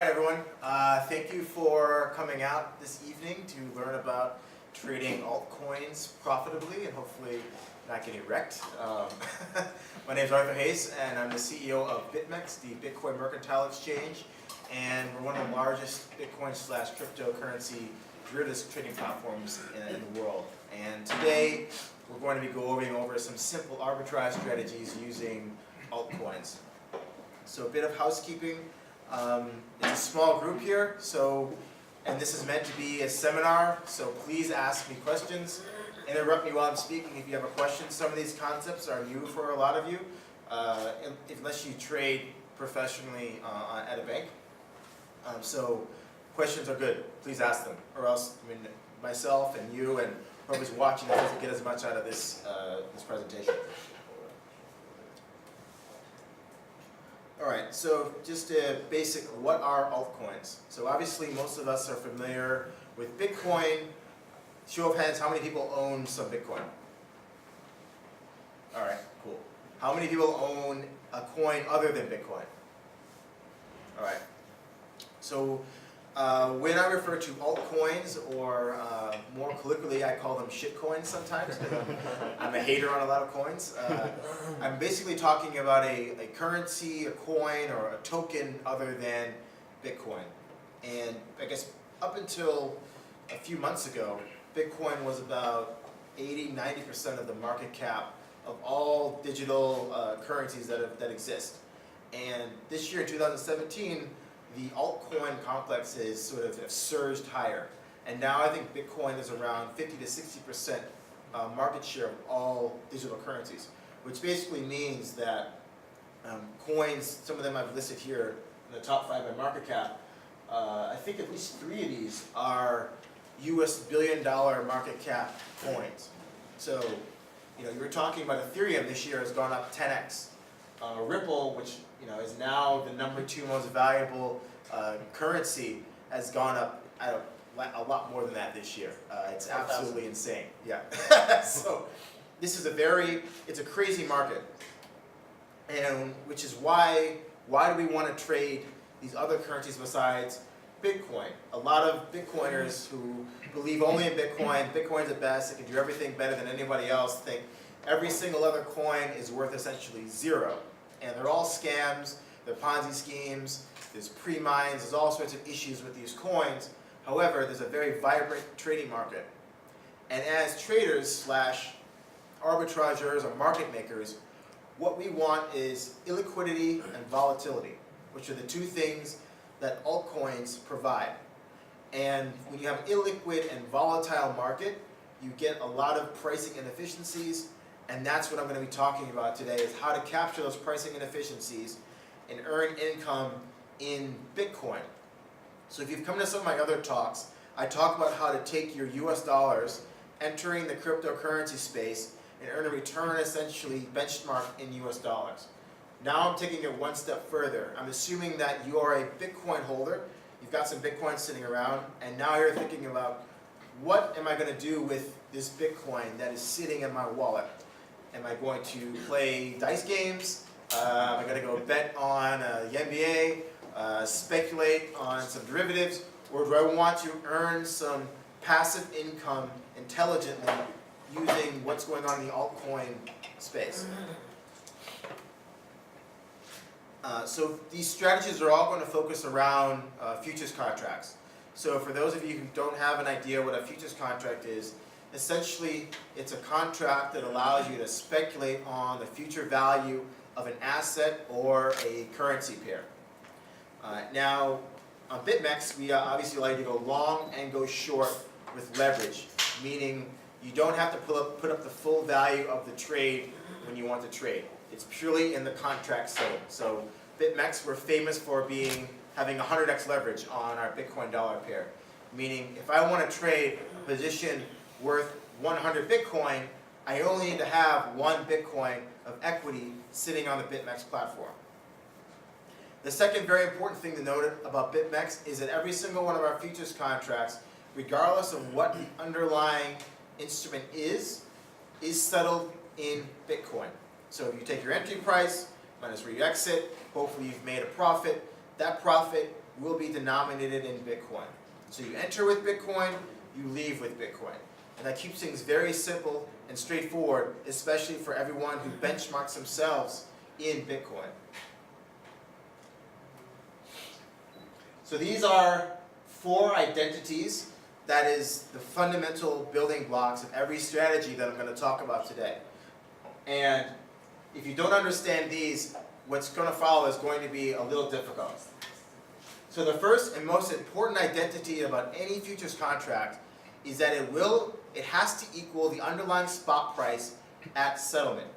Hi everyone, thank you for coming out this evening to learn about trading altcoins profitably and hopefully not getting wrecked. My name is Arthur Hayes and I'm the CEO of BitMEX, the Bitcoin Mercantile Exchange, and we're one of the largest Bitcoin/cryptocurrency derivatives trading platforms in the world. And today we're going to be going over some simple arbitrage strategies using altcoins. So a bit of housekeeping. It's a small group here, and this is meant to be a seminar, so please ask me questions. Interrupt me while I'm speaking if you have a question. Some of these concepts are new for a lot of you, unless you trade professionally at a bank. So questions are good. Please ask them, or else myself and you and whoever's watching doesn't get as much out of this presentation. Alright, so just a basic, what are altcoins? So obviously most of us are familiar with Bitcoin. Show of hands, how many people own some Bitcoin? Alright, cool. How many people own a coin other than Bitcoin? Alright, so when I refer to altcoins, or more colloquially I call them shitcoins sometimes, because I'm a hater on a lot of coins. I'm basically talking about a currency, a coin, or a token other than Bitcoin. And I guess up until a few months ago, Bitcoin was about 80–90% of the market cap of all digital currencies that exist. And this year, in 2017, the altcoin complex is sort of surged higher. And now I think Bitcoin is around 50–60% market share of all digital currencies, which basically means that coins, some of them I've listed here in the top 5 by market cap, I think at least 3 of these are US billion-dollar market cap coins. So, you were talking about Ethereum this year has gone up 10x. Ripple, which is now the #2 most valuable currency, has gone up a lot more than that this year. It's absolutely insane. Yeah. So this is it's a crazy market, and which is why do we want to trade these other currencies besides Bitcoin? A lot of Bitcoiners who believe only in Bitcoin, Bitcoin's the best, it can do everything better than anybody else, think every single other coin is worth essentially zero. And they're all scams, they're Ponzi schemes, there's pre-mines, there's all sorts of issues with these coins. However, there's a very vibrant trading market. And as traders / arbitrageurs or market makers, what we want is illiquidity and volatility, which are the two things that altcoins provide. And when you have an illiquid and volatile market, you get a lot of pricing inefficiencies. And that's what I'm going to be talking about today, is how to capture those pricing inefficiencies and earn income in Bitcoin. So if you've come to some of my other talks, I talk about how to take your US dollars, entering the cryptocurrency space, and earn a return essentially benchmarked in US dollars. Now I'm taking it one step further. I'm assuming that you are a Bitcoin holder, you've got some Bitcoin sitting around, and now you're thinking about, what am I going to do with this Bitcoin that is sitting in my wallet? Am I going to play dice games? Am I going to go bet on the NBA, speculate on some derivatives, or do I want to earn some passive income intelligently using what's going on in the altcoin space? So these strategies are all going to focus around futures contracts. So for those of you who don't have an idea what a futures contract is, essentially, it's a contract that allows you to speculate on the future value of an asset or a currency pair. Now, on BitMEX, we obviously allow you to go long and go short with leverage, meaning you don't have to put up the full value of the trade when you want to trade. It's purely in the contract setting. So BitMEX, we're famous for having 100x leverage on our Bitcoin dollar pair, meaning if I want to trade a position worth 100 Bitcoin, I only need to have 1 Bitcoin of equity sitting on the BitMEX platform. The second very important thing to note about BitMEX is that every single one of our futures contracts, regardless of what the underlying instrument is settled in Bitcoin. So if you take your entry price minus where you exit, hopefully you've made a profit. That profit will be denominated in Bitcoin. So you enter with Bitcoin, you leave with Bitcoin. And that keeps things very simple and straightforward, especially for everyone who benchmarks themselves in Bitcoin. So these are 4 identities. That is the fundamental building blocks of every strategy that I'm going to talk about today. And if you don't understand these, what's going to follow is going to be a little difficult. So the first and most important identity about any futures contract is that it has to equal the underlying spot price at settlement.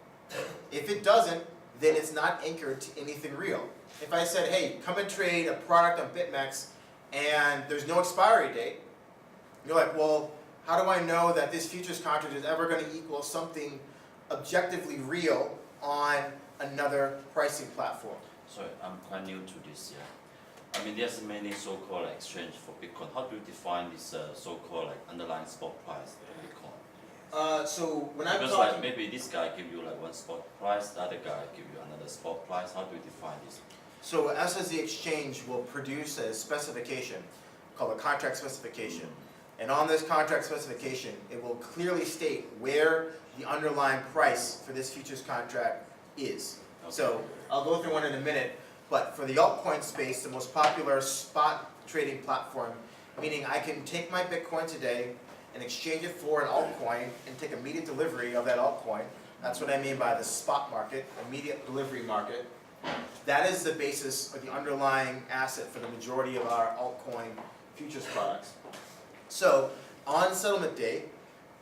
If it doesn't, then it's not anchored to anything real. If I said, hey, come and trade a product on BitMEX and there's no expiry date, you're like, well, how do I know that this futures contract is ever going to equal something objectively real on another pricing platform? Sorry, I'm quite new to this, yeah. I mean, there's many so-called exchange for Bitcoin. How do you define this so-called underlying spot price of Bitcoin? So when I'm Because talking, maybe this guy give you one spot price, the other guy give you another spot price. How do you define this? so us as the exchange will produce a specification called a contract specification. And on this contract specification, it will clearly state where the underlying price for this futures contract is. Okay. So I'll go through one in a minute, but for the altcoin space, the most popular spot trading platform, meaning I can take my Bitcoin today and exchange it for an altcoin and take immediate delivery of that altcoin. That's what I mean by the spot market, immediate delivery market. That is the basis of the underlying asset for the majority of our altcoin futures products. So on settlement day,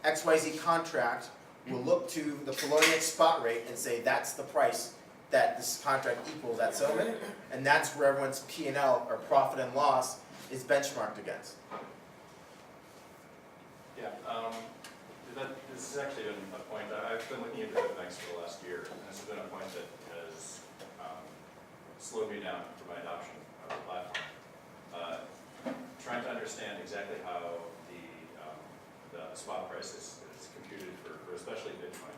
XYZ contract will look to the Poloniex spot rate and say that's the price that this contract equals at settlement, and that's where everyone's P&L, or profit and loss, is benchmarked against. Yeah, this has actually been a point. I've been looking into BitMEX for the last year, and this has been a point that has slowed me down for my adoption of the platform. Trying to understand exactly how the spot price is computed for especially Bitcoin,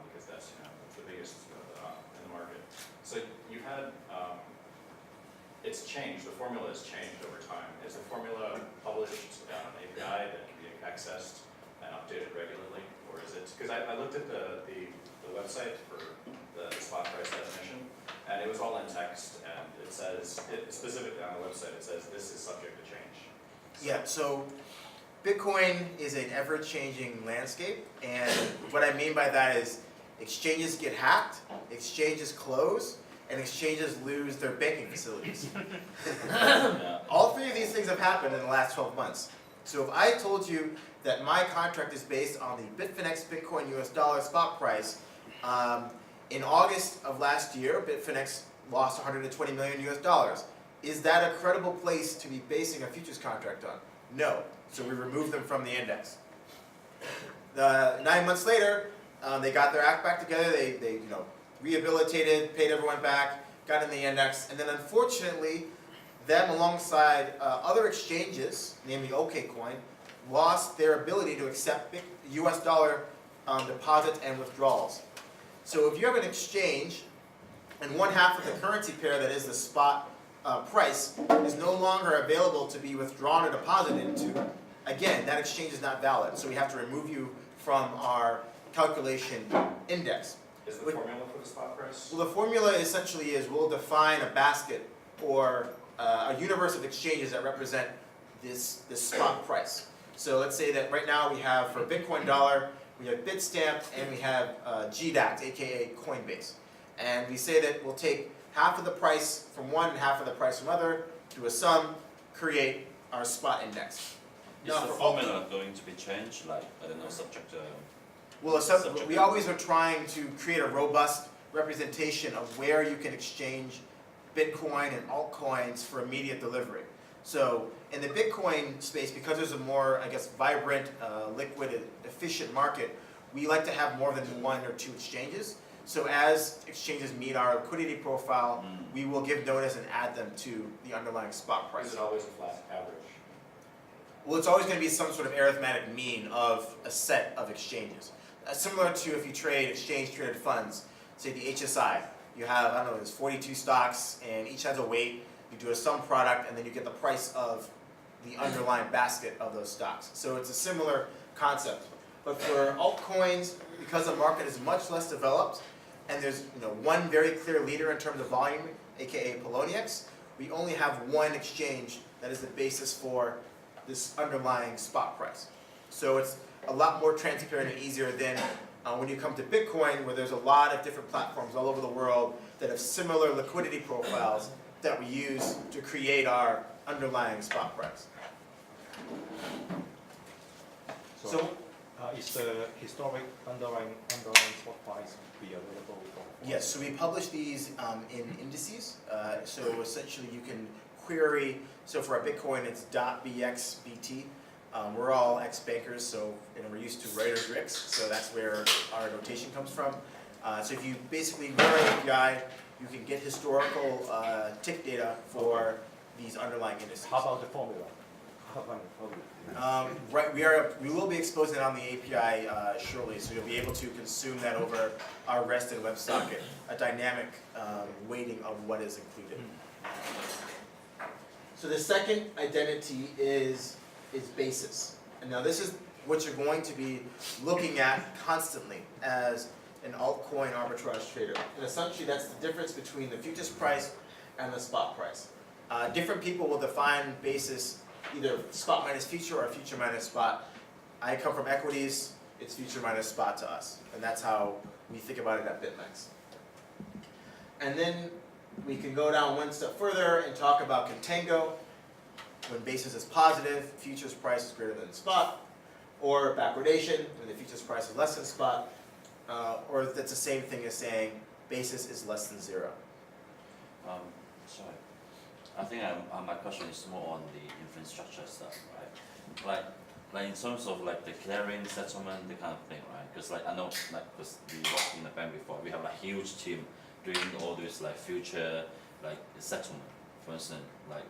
because that's the biggest in the market. So you had it's changed. The formula has changed over time. Is the formula published on an API that can be accessed and updated regularly, or is it? Because I looked at the website for the spot price definition, and it was all in text, and it says specifically on the website it says this is subject to change. Yeah, so Bitcoin is an ever-changing landscape, and what I mean by that is exchanges get hacked, exchanges close, and exchanges lose their banking facilities. All 3 of these things have happened in the last 12 months. So if I told you that my contract is based on the Bitfinex Bitcoin US dollar spot price, in August of last year, Bitfinex lost 120 million US dollars. Is that a credible place to be basing a futures contract on? No. So we removed them from the index. 9 months later, they got their act back together. They rehabilitated, paid everyone back, got in the index, and then unfortunately, them alongside other exchanges, namely OKCoin, lost their ability to accept US dollar deposits and withdrawals. So if you have an exchange and one half of the currency pair, that is the spot price, is no longer available to be withdrawn or deposited into, again, that exchange is not valid. So we have to remove you from our calculation index. Is the formula for the spot price? Well, the formula essentially is we'll define a basket or a universe of exchanges that represent this spot price. So let's say that right now we have, for Bitcoin dollar, we have Bitstamp and we have GDAX, aka Coinbase. And we say that we'll take half of the price from one and half of the price from other, do a sum, create our spot index. Is Now, the for formula going to be changed, I don't know, subject to... Well, we always are trying to create a robust representation of where you can exchange Bitcoin and altcoins for immediate delivery. So in the Bitcoin space, because there's a more, vibrant, liquid, efficient market, we like to have more than 1 or 2 exchanges. So as exchanges meet our liquidity profile, we will give notice and add them to the underlying spot price. Is it always a flat average? Well, it's always going to be some sort of arithmetic mean of a set of exchanges. Similar to if you trade exchange-traded funds, say the HSI. You have, there's 42 stocks, and each has a weight. You do a sum product, and then you get the price of the underlying basket of those stocks. So it's a similar concept. But for altcoins, because the market is much less developed, and there's one very clear leader in terms of volume, aka Poloniex, we only have one exchange that is the basis for this underlying spot price. So it's a lot more transparent and easier than when you come to Bitcoin, where there's a lot of different platforms all over the world that have similar liquidity profiles that we use to create our underlying spot price. So is the historic underlying spot price be available for? yes, so we publish these in indices. So essentially you can query, so for our Bitcoin it's .bxbt. We're all ex-bankers, so we're used to writer's RICs, so that's where our notation comes from. So if you basically run our API, you can get historical tick data for these underlying indices. How about the formula? Right, we will be exposing it on the API shortly, so you'll be able to consume that over our REST and WebSocket, a dynamic weighting of what is included. So the second identity is basis. And now this is what you're going to be looking at constantly as an altcoin arbitrage trader. And essentially that's the difference between the futures price and the spot price. Different people will define basis either spot minus future or future minus spot. I come from equities, it's future minus spot to us. And that's how we think about it at BitMEX. And then we can go down one step further and talk about contango, when basis is positive, futures price is greater than spot, or backwardation, when the futures price is less than spot, or that's the same thing as saying basis is less than zero. Sorry. I think my question is more on the infrastructure stuff, right? Like in terms of like the clearing, settlement, the kind of thing, right? Because like I know, like because we worked in the bank before, we have a huge team doing all this like future like settlement. For instance, like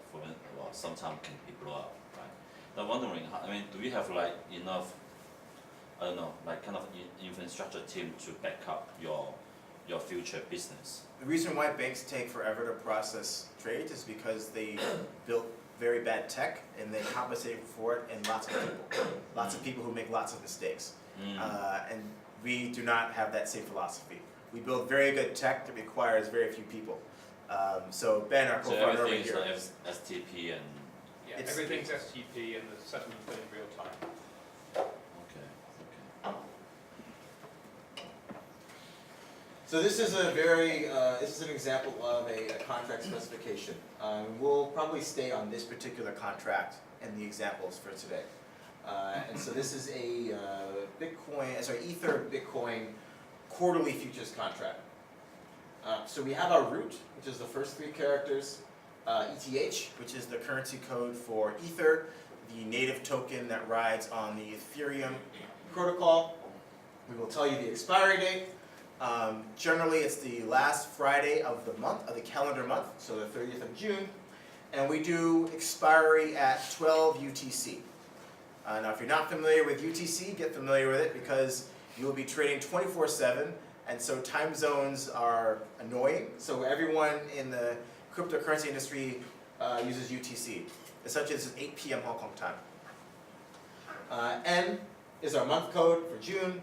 sometimes can be blow up, right? I'm wondering, I mean, do we have like enough, I don't know, like kind of infrastructure team to back up your future business? The reason why banks take forever to process trades is because they built very bad tech and they compensate for it in lots of people. Lots of people who make lots of mistakes. And we do not have that same philosophy. We build very good tech that requires very few people. So Ben, our co-founder over here. So everything's like STP and... Yeah, It's- everything's STP and the settlement's done in real time. Okay. So this is this is an example of a contract specification. We'll probably stay on this particular contract and the examples for today. And so this is a Ether Bitcoin quarterly futures contract. So we have our root, which is the first three characters, ETH, which is the currency code for Ether, the native token that rides on the Ethereum protocol. We will tell you the expiry date. Generally, it's the last Friday of the month, of the calendar month, so the 30th of June. And we do expiry at 12 UTC. Now, if you're not familiar with UTC, get familiar with it because you will be trading 24/7. And so time zones are annoying. So everyone in the cryptocurrency industry uses UTC. Essentially, this is 8 p.m. Hong Kong time. M is our month code for June.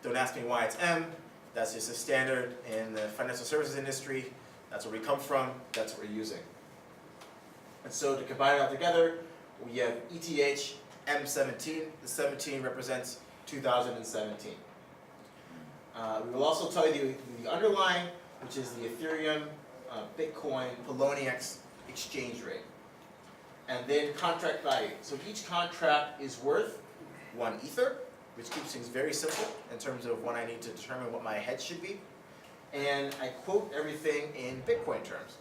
Don't ask me why it's M. That's just a standard in the financial services industry. That's where we come from. That's what we're using. And so to combine it all together, we have ETH M17. The 17 represents 2017. We will also tell you the underlying, which is the Ethereum, Bitcoin, Poloniex exchange rate. And then contract value. So each contract is worth 1 Ether, which keeps things very simple in terms of when I need to determine what my hedge should be. And I quote everything in Bitcoin terms.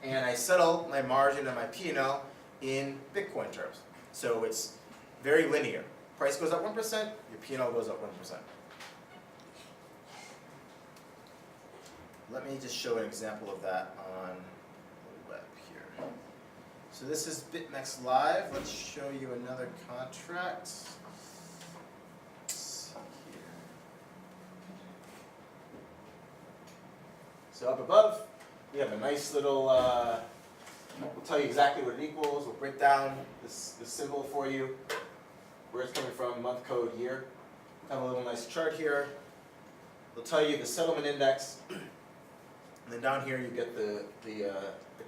And I settle my margin and my P&L in Bitcoin terms. So it's very linear. Price goes up 1%, your P&L goes up 1%. Let me just show an example of that on the web here. So this is BitMEX Live. Let's show you another contract. Let's see here. So up above, we have a nice little We'll tell you exactly what it equals. We'll break down this symbol for you, where it's coming from, month, code, year. Have a little nice chart here. We'll tell you the settlement index, and then down here you get the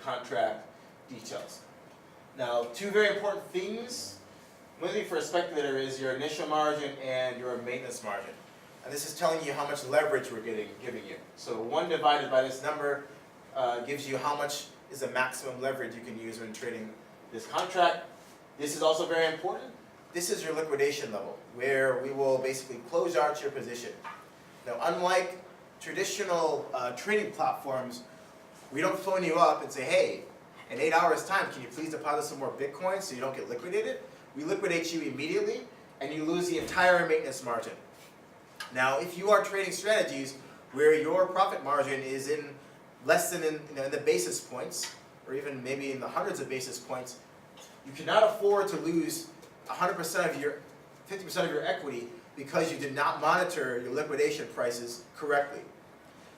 contract details. Now, two very important things. One thing for a speculator is your initial margin and your maintenance margin. And this is telling you how much leverage we're giving you. So 1 divided by this number gives you how much is the maximum leverage you can use when trading this contract. This is also very important. This is your liquidation level, where we will basically close out your position. Now, unlike traditional trading platforms, we don't phone you up and say, hey, in 8 hours time, can you please deposit some more Bitcoin so you don't get liquidated? We liquidate you immediately, and you lose the entire maintenance margin. Now, if you are trading strategies where your profit margin is in less than in the basis points, or even maybe in the hundreds of basis points, you cannot afford to lose 100% of your, 50% of your equity because you did not monitor your liquidation prices correctly.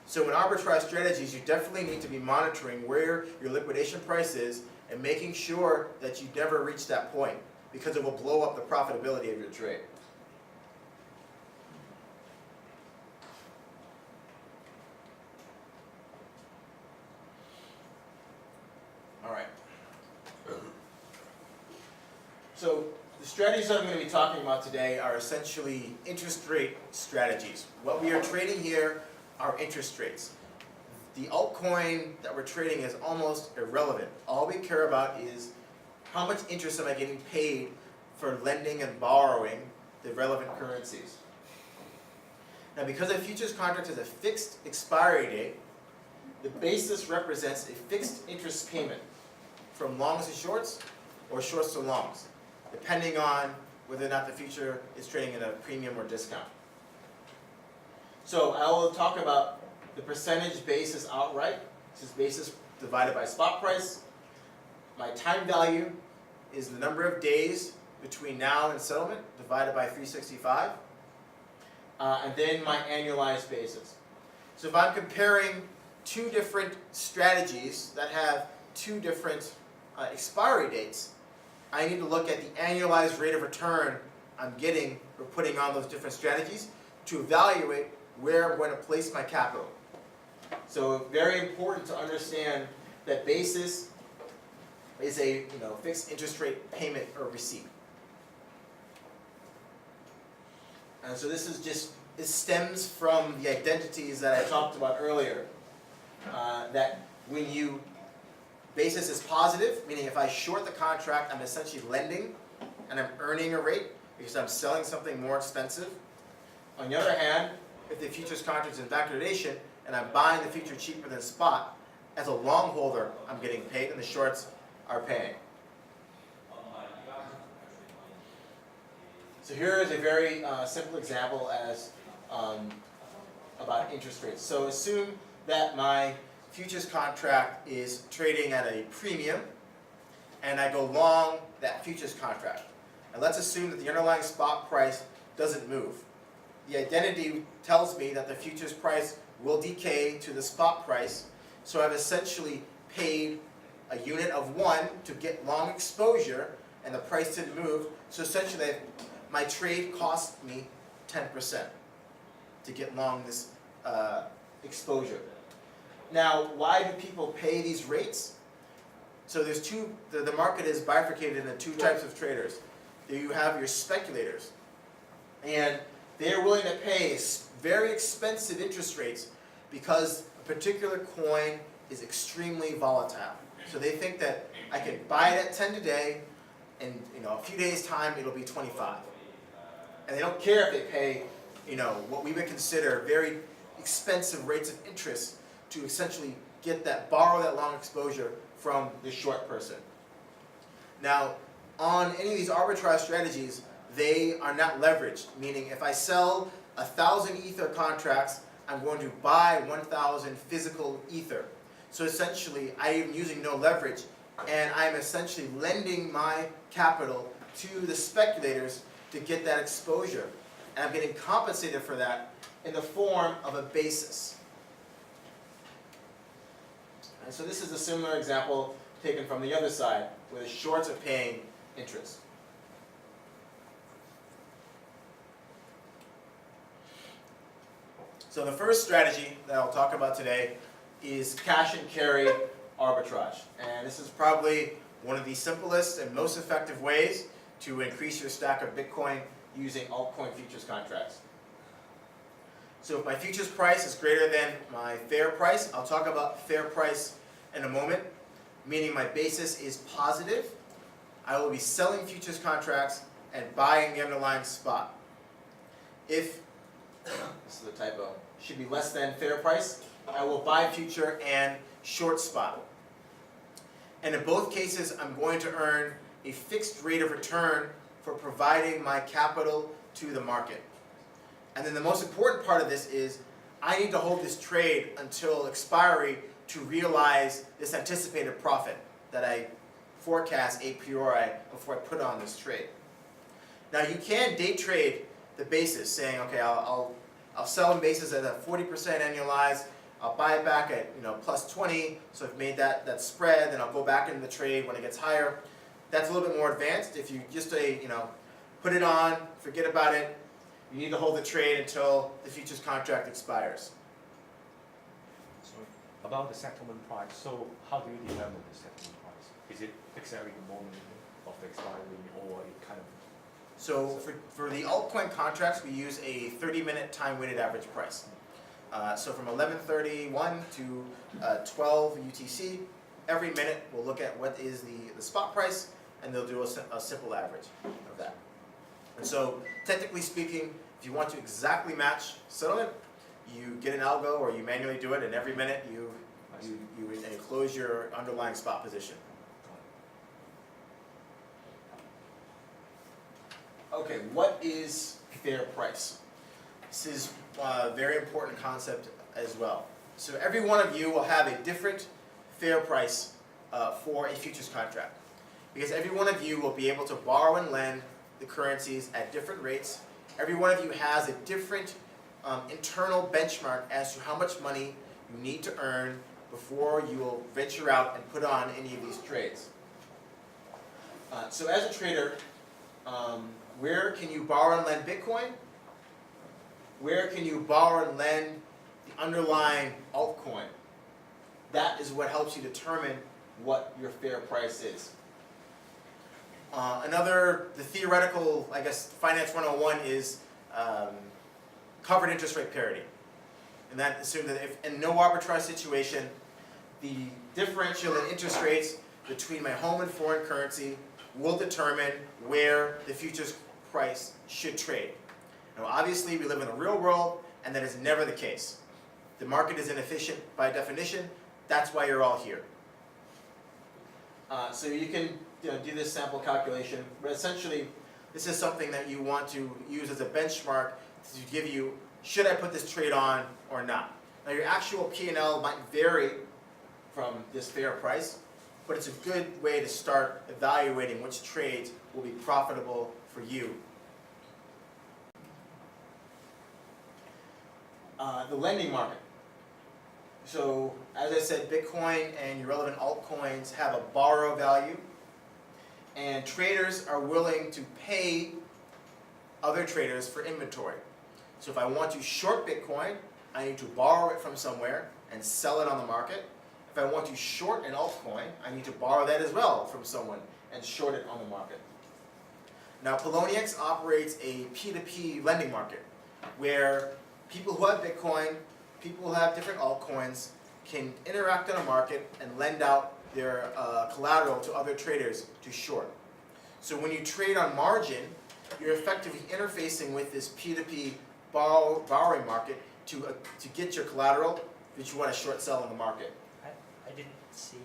So in arbitrage strategies, you definitely need to be monitoring where your liquidation price is and making sure that you never reach that point, because it will blow up the profitability of your trade. All right. So the strategies that I'm going to be talking about today are essentially interest rate strategies. What we are trading here are interest rates. The altcoin that we're trading is almost irrelevant. All we care about is how much interest am I getting paid for lending and borrowing the relevant currencies. Now, because a futures contract has a fixed expiry date, the basis represents a fixed interest payment from longs to shorts or shorts to longs, depending on whether or not the future is trading at a premium or discount. So I will talk about the percentage basis outright. This is basis divided by spot price. My time value is the number of days between now and settlement divided by 365. And then my annualized basis. So if I'm comparing two different strategies that have two different expiry dates, I need to look at the annualized rate of return I'm getting for putting on those different strategies to evaluate where I'm going to place my capital. So very important to understand that basis is a fixed interest rate payment or receipt. And so this stems from the identities that I talked about earlier. That when basis is positive, meaning if I short the contract, I'm essentially lending and I'm earning a rate because I'm selling something more expensive. On the other hand, if the futures contract is in backwardation and I'm buying the future cheaper than spot, as a long holder, I'm getting paid and the shorts are paying. So here is a very simple example about interest rates. So assume that my futures contract is trading at a premium and I go long that futures contract. And let's assume that the underlying spot price doesn't move. The identity tells me that the futures price will decay to the spot price, so I've essentially paid a unit of 1 to get long exposure, and the price didn't move, so essentially my trade cost me 10% to get long this exposure. Now, why do people pay these rates? So there's the market is bifurcated into two types of traders. There you have your speculators, and they're willing to pay very expensive interest rates because a particular coin is extremely volatile. So they think that I can buy it at 10 today, and a few days' time it'll be 25. And they don't care if they pay what we would consider very expensive rates of interest to essentially borrow that long exposure from the short person. Now, on any of these arbitrage strategies, they are not leveraged, meaning if I sell 1,000 Ether contracts, I'm going to buy 1,000 physical Ether. So essentially, I am using no leverage, and I'm essentially lending my capital to the speculators to get that exposure. And I'm getting compensated for that in the form of a basis. And so this is a similar example taken from the other side, where the shorts are paying interest. So the first strategy that I'll talk about today is cash and carry arbitrage. And this is probably one of the simplest and most effective ways to increase your stack of Bitcoin using altcoin futures contracts. So if my futures price is greater than my fair price, I'll talk about fair price in a moment, meaning my basis is positive. I will be selling futures contracts and buying the underlying spot. If, this is a typo, should be less than fair price, I will buy future and short spot. And in both cases, I'm going to earn a fixed rate of return for providing my capital to the market. And then the most important part of this is I need to hold this trade until expiry to realize this anticipated profit that I forecast a priori before I put on this trade. Now you can day trade the basis, saying, okay, I'll sell in basis at a 40% annualized. I'll buy it back at plus 20, so I've made that spread. Then I'll go back into the trade when it gets higher. That's a little bit more advanced. If you just put it on, forget about it. You need to hold the trade until the futures contract expires. So about the settlement price, so how do you determine the settlement price? Is it exactly the moment of the expiry, or it kind of? So for the altcoin contracts, we use a 30-minute time-weighted average price. So from 11:31 to 12 UTC, every minute we'll look at what is the spot price, and they'll do a simple average of that. And so technically speaking, if you want to exactly match settlement, you get an algo or you manually do it, and every minute you close your underlying spot position. Okay, what is fair price? This is a very important concept as well. So every one of you will have a different fair price for a futures contract, because every one of you will be able to borrow and lend the currencies at different rates. Every one of you has a different internal benchmark as to how much money you need to earn before you will venture out and put on any of these trades. So as a trader, where can you borrow and lend Bitcoin? Where can you borrow and lend the underlying altcoin? That is what helps you determine what your fair price is. The theoretical, Finance 101 is covered interest rate parity. And that assumes that if in no arbitrage situation, the differential in interest rates between my home and foreign currency will determine where the futures price should trade. Now obviously we live in the real world, and that is never the case. The market is inefficient by definition. That's why you're all here. So you can do this sample calculation, but essentially this is something that you want to use as a benchmark to give you, should I put this trade on or not? Now your actual P&L might vary from this fair price, but it's a good way to start evaluating which trades will be profitable for you. The lending market. So as I said, Bitcoin and your relevant altcoins have a borrow value, and traders are willing to pay other traders for inventory. So if I want to short Bitcoin, I need to borrow it from somewhere and sell it on the market. If I want to short an altcoin, I need to borrow that as well from someone and short it on the market. Now Poloniex operates a P2P lending market where people who have Bitcoin, people who have different altcoins can interact on a market and lend out their collateral to other traders to short. So when you trade on margin, you're effectively interfacing with this P2P borrowing market to get your collateral that you want to short sell in the market. I didn't see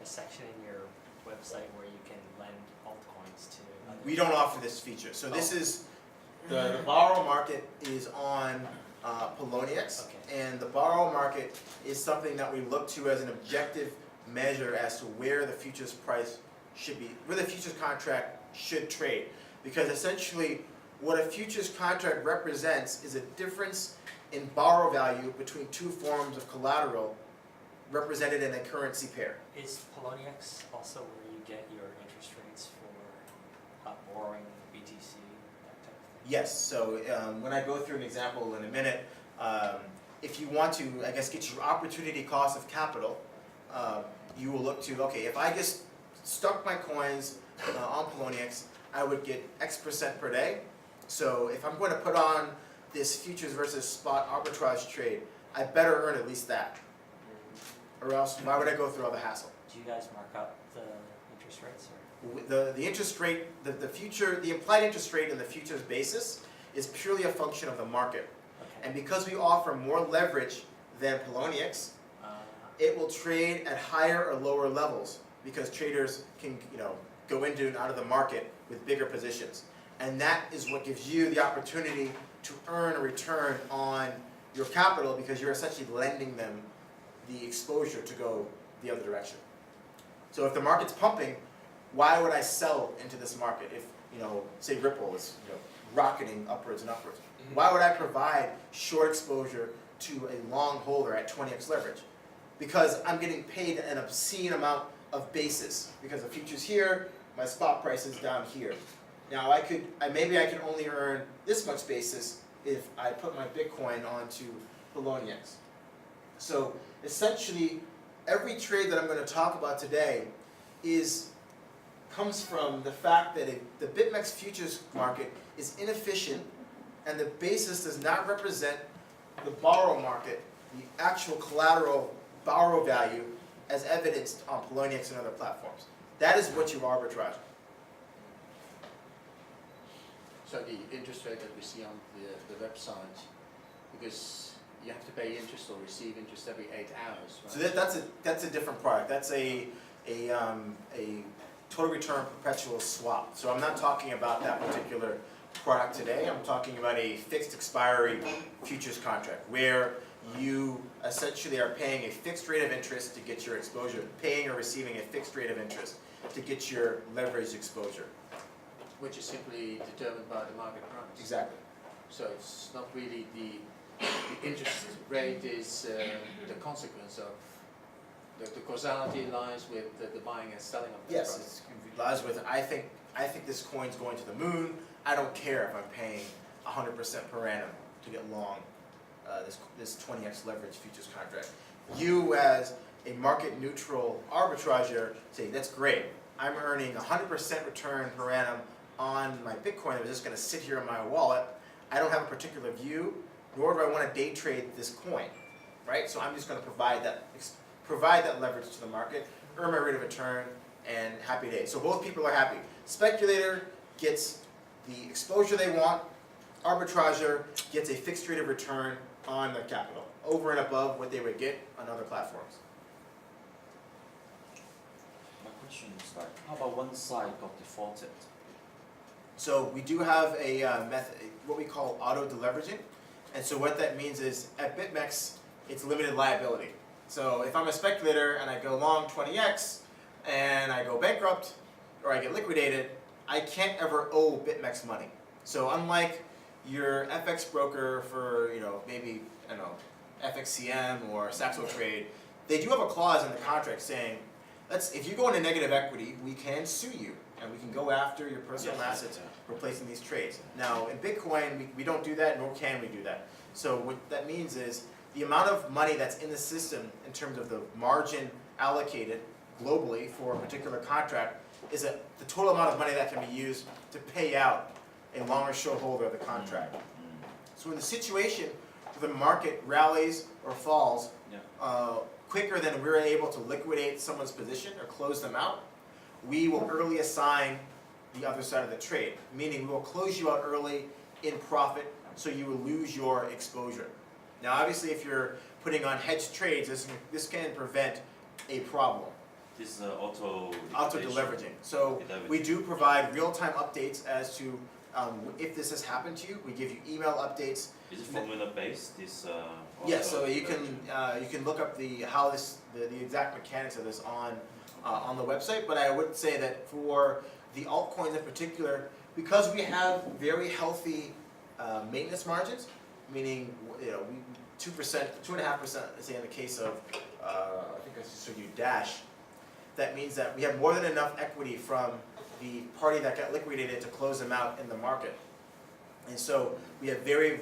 a section in your website where you can lend altcoins to others. We don't offer this feature. So this is, the borrow market is on Poloniex, Okay. and the borrow market is something that we look to as an objective measure as to where the futures price should be, where the futures contract should trade. Because essentially what a futures contract represents is a difference in borrow value between two forms of collateral represented in a currency pair. Is Poloniex also where you get your interest rates for borrowing BTC, that type of thing? Yes, so when I go through an example in a minute, if you want to, I guess, get your opportunity cost of capital, you will look to, okay, if I just stuck my coins on Poloniex, I would get X% per day. So if I'm going to put on this futures versus spot arbitrage trade, I better earn at least that. Or else, why would I go through all the hassle? Do you guys mark up the interest rates or? The interest rate, the implied interest rate in the futures basis is purely a function of the market. Okay. And because we offer more leverage than Poloniex, it will trade at higher or lower levels because traders can, go into and out of the market with bigger positions. And that is what gives you the opportunity to earn a return on your capital because you're essentially lending them the exposure to go the other direction. So if the market's pumping, why would I sell into this market if, say Ripple is, rocketing upwards and upwards? Why would I provide short exposure to a long holder at 20x leverage? Because I'm getting paid an obscene amount of basis because the future's here, my spot price is down here. Now maybe I can only earn this much basis if I put my Bitcoin onto Poloniex. So essentially, every trade that I'm going to talk about today comes from the fact that the BitMEX futures market is inefficient and the basis does not represent the borrow market, the actual collateral borrow value as evidenced on Poloniex and other platforms. That is what you arbitrage. So the interest rate that we see on the website, because you have to pay interest or receive interest every 8 hours, right? So that's a different product. That's a total return perpetual swap. So I'm not talking about that particular product today. I'm talking about a fixed expiry futures contract where you essentially are paying a fixed rate of interest to get your exposure, paying or receiving a fixed rate of interest to get your leverage exposure. Which is simply determined by the market price. Exactly. So it's not really the interest rate is the consequence of the causality lies with the buying and selling of this product. Yes, it lies with I think this coin's going to the moon. I don't care if I'm paying 100% per annum to get long this 20x leverage futures contract. You as a market neutral arbitrager say that's great. I'm earning 100% return per annum on my Bitcoin that is just going to sit here in my wallet. I don't have a particular view, nor do I want to day trade this coin, right? So I'm just going to provide that leverage to the market, earn my rate of return, and happy days. So both people are happy. Speculator gets the exposure they want. Arbitrager gets a fixed rate of return on their capital, over and above what they would get on other platforms. My question is how about one side got defaulted? So we do have a method, what we call auto deleveraging. And so what that means is at BitMEX, it's limited liability. So if I'm a speculator and I go long 20x and I go bankrupt or I get liquidated, I can't ever owe BitMEX money. So unlike your FX broker for, maybe, FXCM or Saxo Trade, they do have a clause in the contract saying, if you go into negative equity, we can sue you and we can go after your personal assets replacing these trades. Now, in Bitcoin, we don't do that, nor can we do that. So what that means is the amount of money that's in the system in terms of the margin allocated globally for a particular contract is the total amount of money that can be used to pay out a long or short holder of the contract. So in the situation where the market rallies or falls quicker than we're able to liquidate someone's position or close them out, we will early assign the other side of the trade, meaning we will close you out early in profit so you will lose your exposure. Now obviously if you're putting on hedged trades, this can prevent a problem. This is auto deleveraging. So we do provide real-time updates as to if this has happened to you. We give you email updates. Is it formula based? Yes, so you can look up the exact mechanics of this on the website. But I would say that for the altcoins in particular, because we have very healthy maintenance margins, meaning 2%, 2.5%, say in the case of I think I just showed you dash, that means that we have more than enough equity from the party that got liquidated to close them out in the market. And so we have very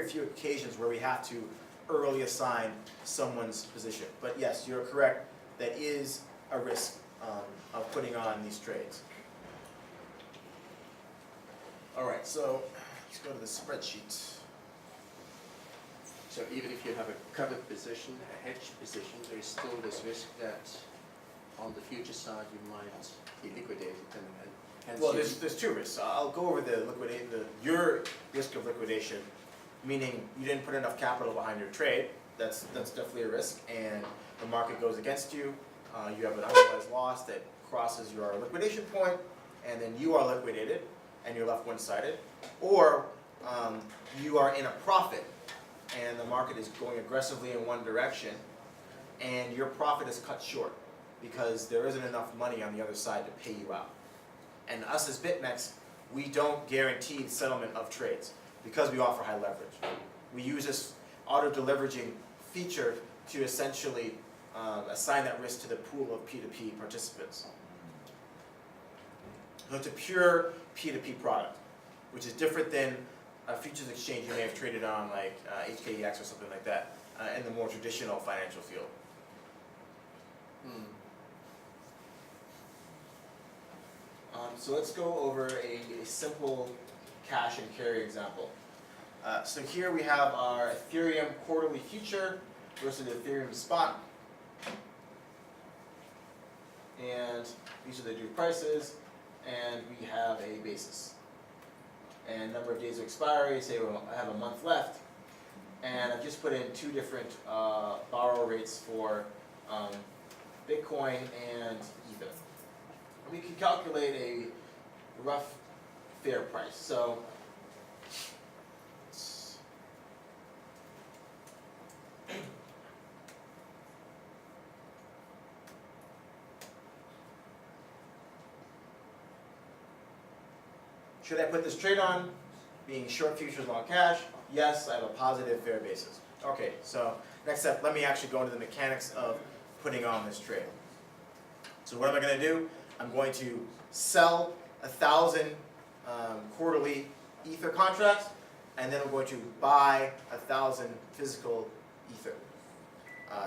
few occasions where we have to early assign someone's position. But yes, you're correct, that is a risk of putting on these trades. All right, so let's go to the spreadsheet. So even if you have a covered position, a hedged position, there is still this risk that on the future side you might be liquidated and hence Well, you- there's two risks. I'll go over your risk of liquidation, meaning you didn't put enough capital behind your trade. That's definitely a risk, and the market goes against you. You have an unrealized loss that crosses your liquidation point, and then you are liquidated, and you're left one-sided. Or you are in a profit, and the market is going aggressively in one direction, and your profit is cut short because there isn't enough money on the other side to pay you out. And us as BitMEX, we don't guarantee the settlement of trades because we offer high leverage. We use this auto-deleveraging feature to essentially assign that risk to the pool of P2P participants. So it's a pure P2P product, which is different than a futures exchange you may have traded on, like HKEX or something like that, in the more traditional financial field. Hmm. So let's go over a simple cash and carry example. So here we have our Ethereum quarterly future versus the Ethereum spot. And these are the due prices, and we have a basis. And number of days of expiry, say I have a month left. And I've just put in two different borrow rates for Bitcoin and Ether. We can calculate a rough fair price. So should I put this trade on? Being short futures, long cash? Yes, I have a positive fair basis. Okay, so next step, let me actually go into the mechanics of putting on this trade. So what am I going to do? I'm going to sell 1,000 quarterly Ether contracts, and then I'm going to buy 1,000 physical Ether.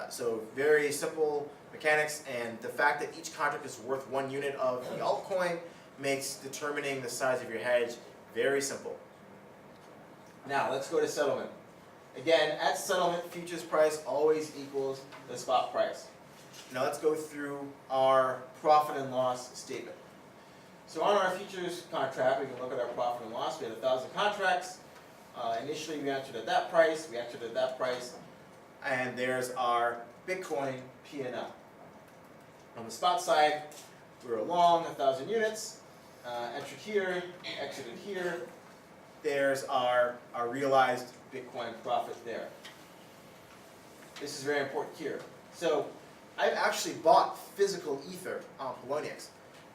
So very simple mechanics, and the fact that each contract is worth 1 unit of the altcoin makes determining the size of your hedge very simple. Now let's go to settlement. Again, at settlement, futures price always equals the spot price. Now let's go through our profit and loss statement. So on our futures contract, we can look at our profit and loss. We had 1,000 contracts. Initially we entered at that price, we entered at that price, and there's our Bitcoin P&L. On the spot side, we were long 1,000 units, entered here, exited here. There's our realized Bitcoin profit there. This is very important here. So I've actually bought physical Ether on Poloniex.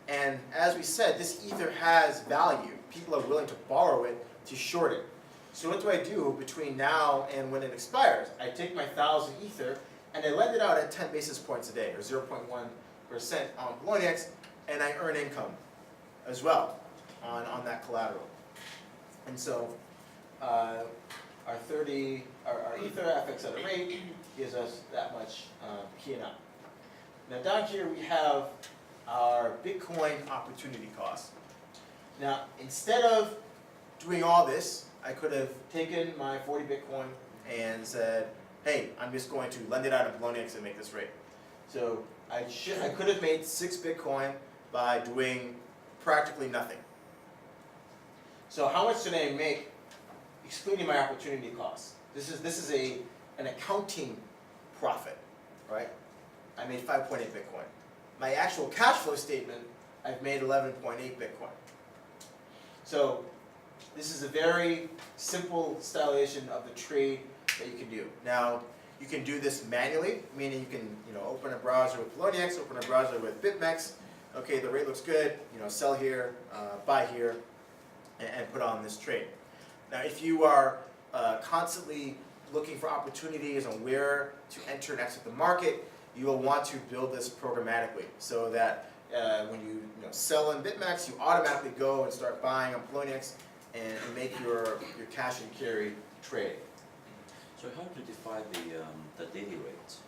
And as we said, this Ether has value. People are willing to borrow it to short it. So what do I do between now and when it expires? I take my 1,000 Ether and I lend it out at 10 basis points a day, or 0.1% on Poloniex, and I earn income as well on that collateral. And so our Ether FX at a rate gives us that much P&L. Now down here we have our Bitcoin opportunity cost. Now instead of doing all this, I could have taken my 40 Bitcoin and said, hey, I'm just going to lend it out of Poloniex and make this rate. So I could have made 6 Bitcoin by doing practically nothing. So how much did I make excluding my opportunity costs? This is an accounting profit, right? I made 5.8 Bitcoin. My actual cash flow statement, I've made 11.8 Bitcoin. So this is a very simple stylization of the trade that you can do. Now, you can do this manually, meaning you can open a browser with Poloniex, open a browser with BitMEX. Okay, the rate looks good. Sell here, buy here, and put on this trade. Now, if you are constantly looking for opportunities on where to enter and exit the market, you will want to build this programmatically so that when you sell in BitMEX, you automatically go and start buying on Poloniex and make your cash and carry trade. So how to define the daily rates?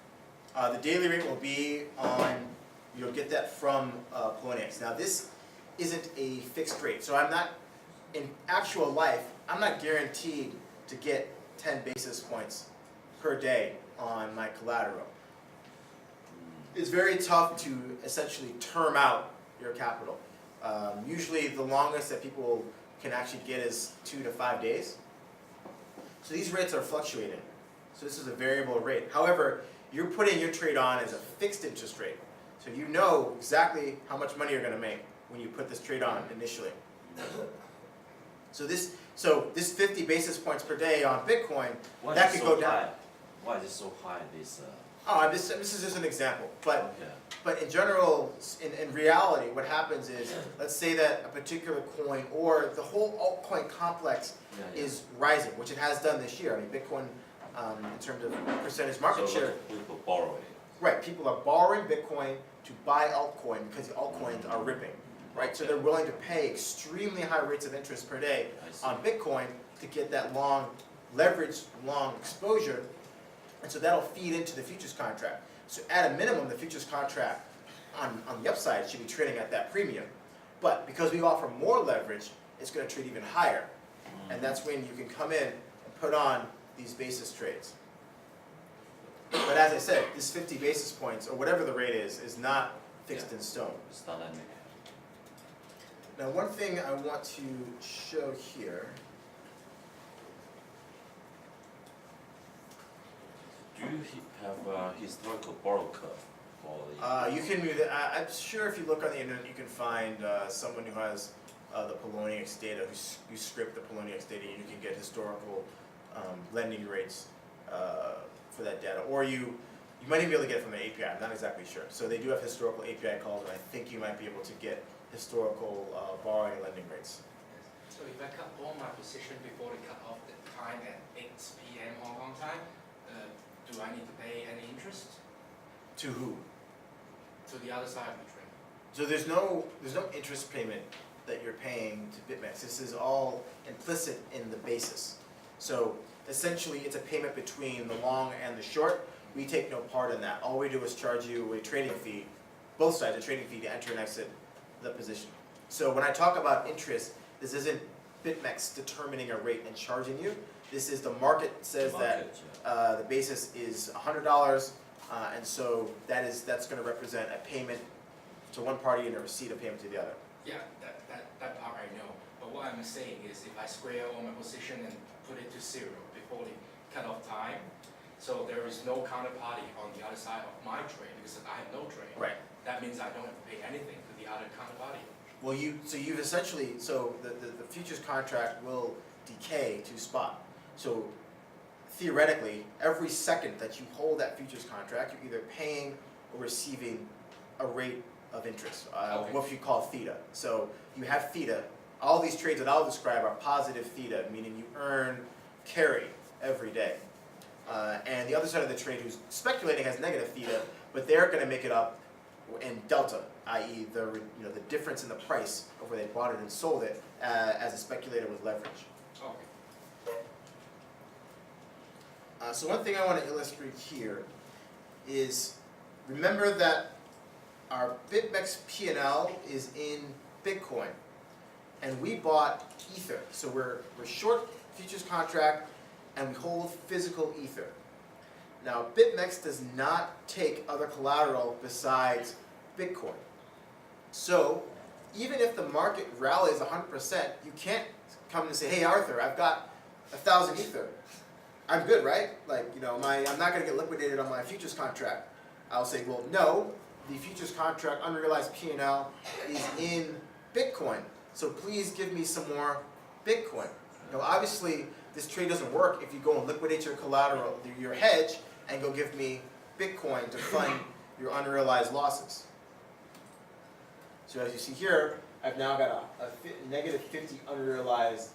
The daily rate will be on, you'll get that from Poloniex. Now this isn't a fixed rate, so I'm not, in actual life, I'm not guaranteed to get 10 basis points per day on my collateral. It's very tough to essentially term out your capital. Usually the longest that people can actually get is 2 to 5 days. So these rates are fluctuating. So this is a variable rate. However, you're putting your trade on as a fixed interest rate. So you know exactly how much money you're going to make when you put this trade on initially. So this 50 basis points per day on Bitcoin, Why that is it could so go down. high? Why is it so high? This is just an example, but Okay. But in general, in reality, what happens is, let's say that a particular coin or the whole altcoin complex Yeah. is rising, which it has done this year. I mean, Bitcoin, in terms of percentage market So share, people borrowing. right? People are borrowing Bitcoin to buy altcoin because the altcoins are ripping, right? So they're willing to pay extremely high rates of interest per day I see. on Bitcoin to get that long leverage, long exposure, and so that'll feed into the futures contract. So at a minimum, the futures contract on the upside should be trading at that premium. But because we offer more leverage, it's going to trade even higher. And that's when you can come in and put on these basis trades. But as I said, this 50 basis points, or whatever the rate is not fixed in stone. It's dynamic. Now one thing I want to show here, Do you have a historical borrow curve for the? you can move it. I'm sure if you look on the internet, you can find someone who has the Poloniex data, who script the Poloniex data, and you can get historical lending rates for that data. Or you might even be able to get it from the API. I'm not exactly sure. So they do have historical API calls, and I think you might be able to get historical borrowing and lending rates. So if I cut all my position before they cut off the time at 8 p.m. Hong Kong time, do I need to pay any interest To who? to the other side of the trade? So there's no interest payment that you're paying to BitMEX. This is all implicit in the basis. So essentially, it's a payment between the long and the short. We take no part in that. All we do is charge you a trading fee, both sides, a trading fee to enter and exit the position. So when I talk about interest, this isn't BitMEX determining a rate and charging you. This is the market says that the basis is $100, and so that's going to represent a payment to one party and a receipt of payment to the other. Yeah, that part I know. But what I'm saying is if I square all my position and put it to 0 before the cut-off time, so there is no counterparty on the other side of my trade because I have no trade. Right. That means I don't have to pay anything to the other counterparty. Well, you've essentially, so the futures contract will decay to spot. So theoretically, every second that you hold that futures contract, you're either paying or receiving a rate of interest, Okay. what you call theta. So you have theta. All these trades that I'll describe are positive theta, meaning you earn carry every day. And the other side of the trade who's speculating has negative theta, but they're going to make it up in delta, i.e. the difference in the price of where they bought it and sold it as a speculator with leverage. Okay. So one thing I want to illustrate here is, remember that our BitMEX P&L is in Bitcoin, and we bought Ether. So we're short futures contract, and we hold physical Ether. Now BitMEX does not take other collateral besides Bitcoin. So even if the market rallies 100%, you can't come and say, hey Arthur, I've got 1,000 Ether. I'm good, right? Like, I'm not going to get liquidated on my futures contract. I'll say, well, no, the futures contract unrealized P&L is in Bitcoin. So please give me some more Bitcoin. Obviously, this trade doesn't work if you go and liquidate your collateral, your hedge, and go give me Bitcoin to fund your unrealized losses. So as you see here, I've now got a negative 50 unrealized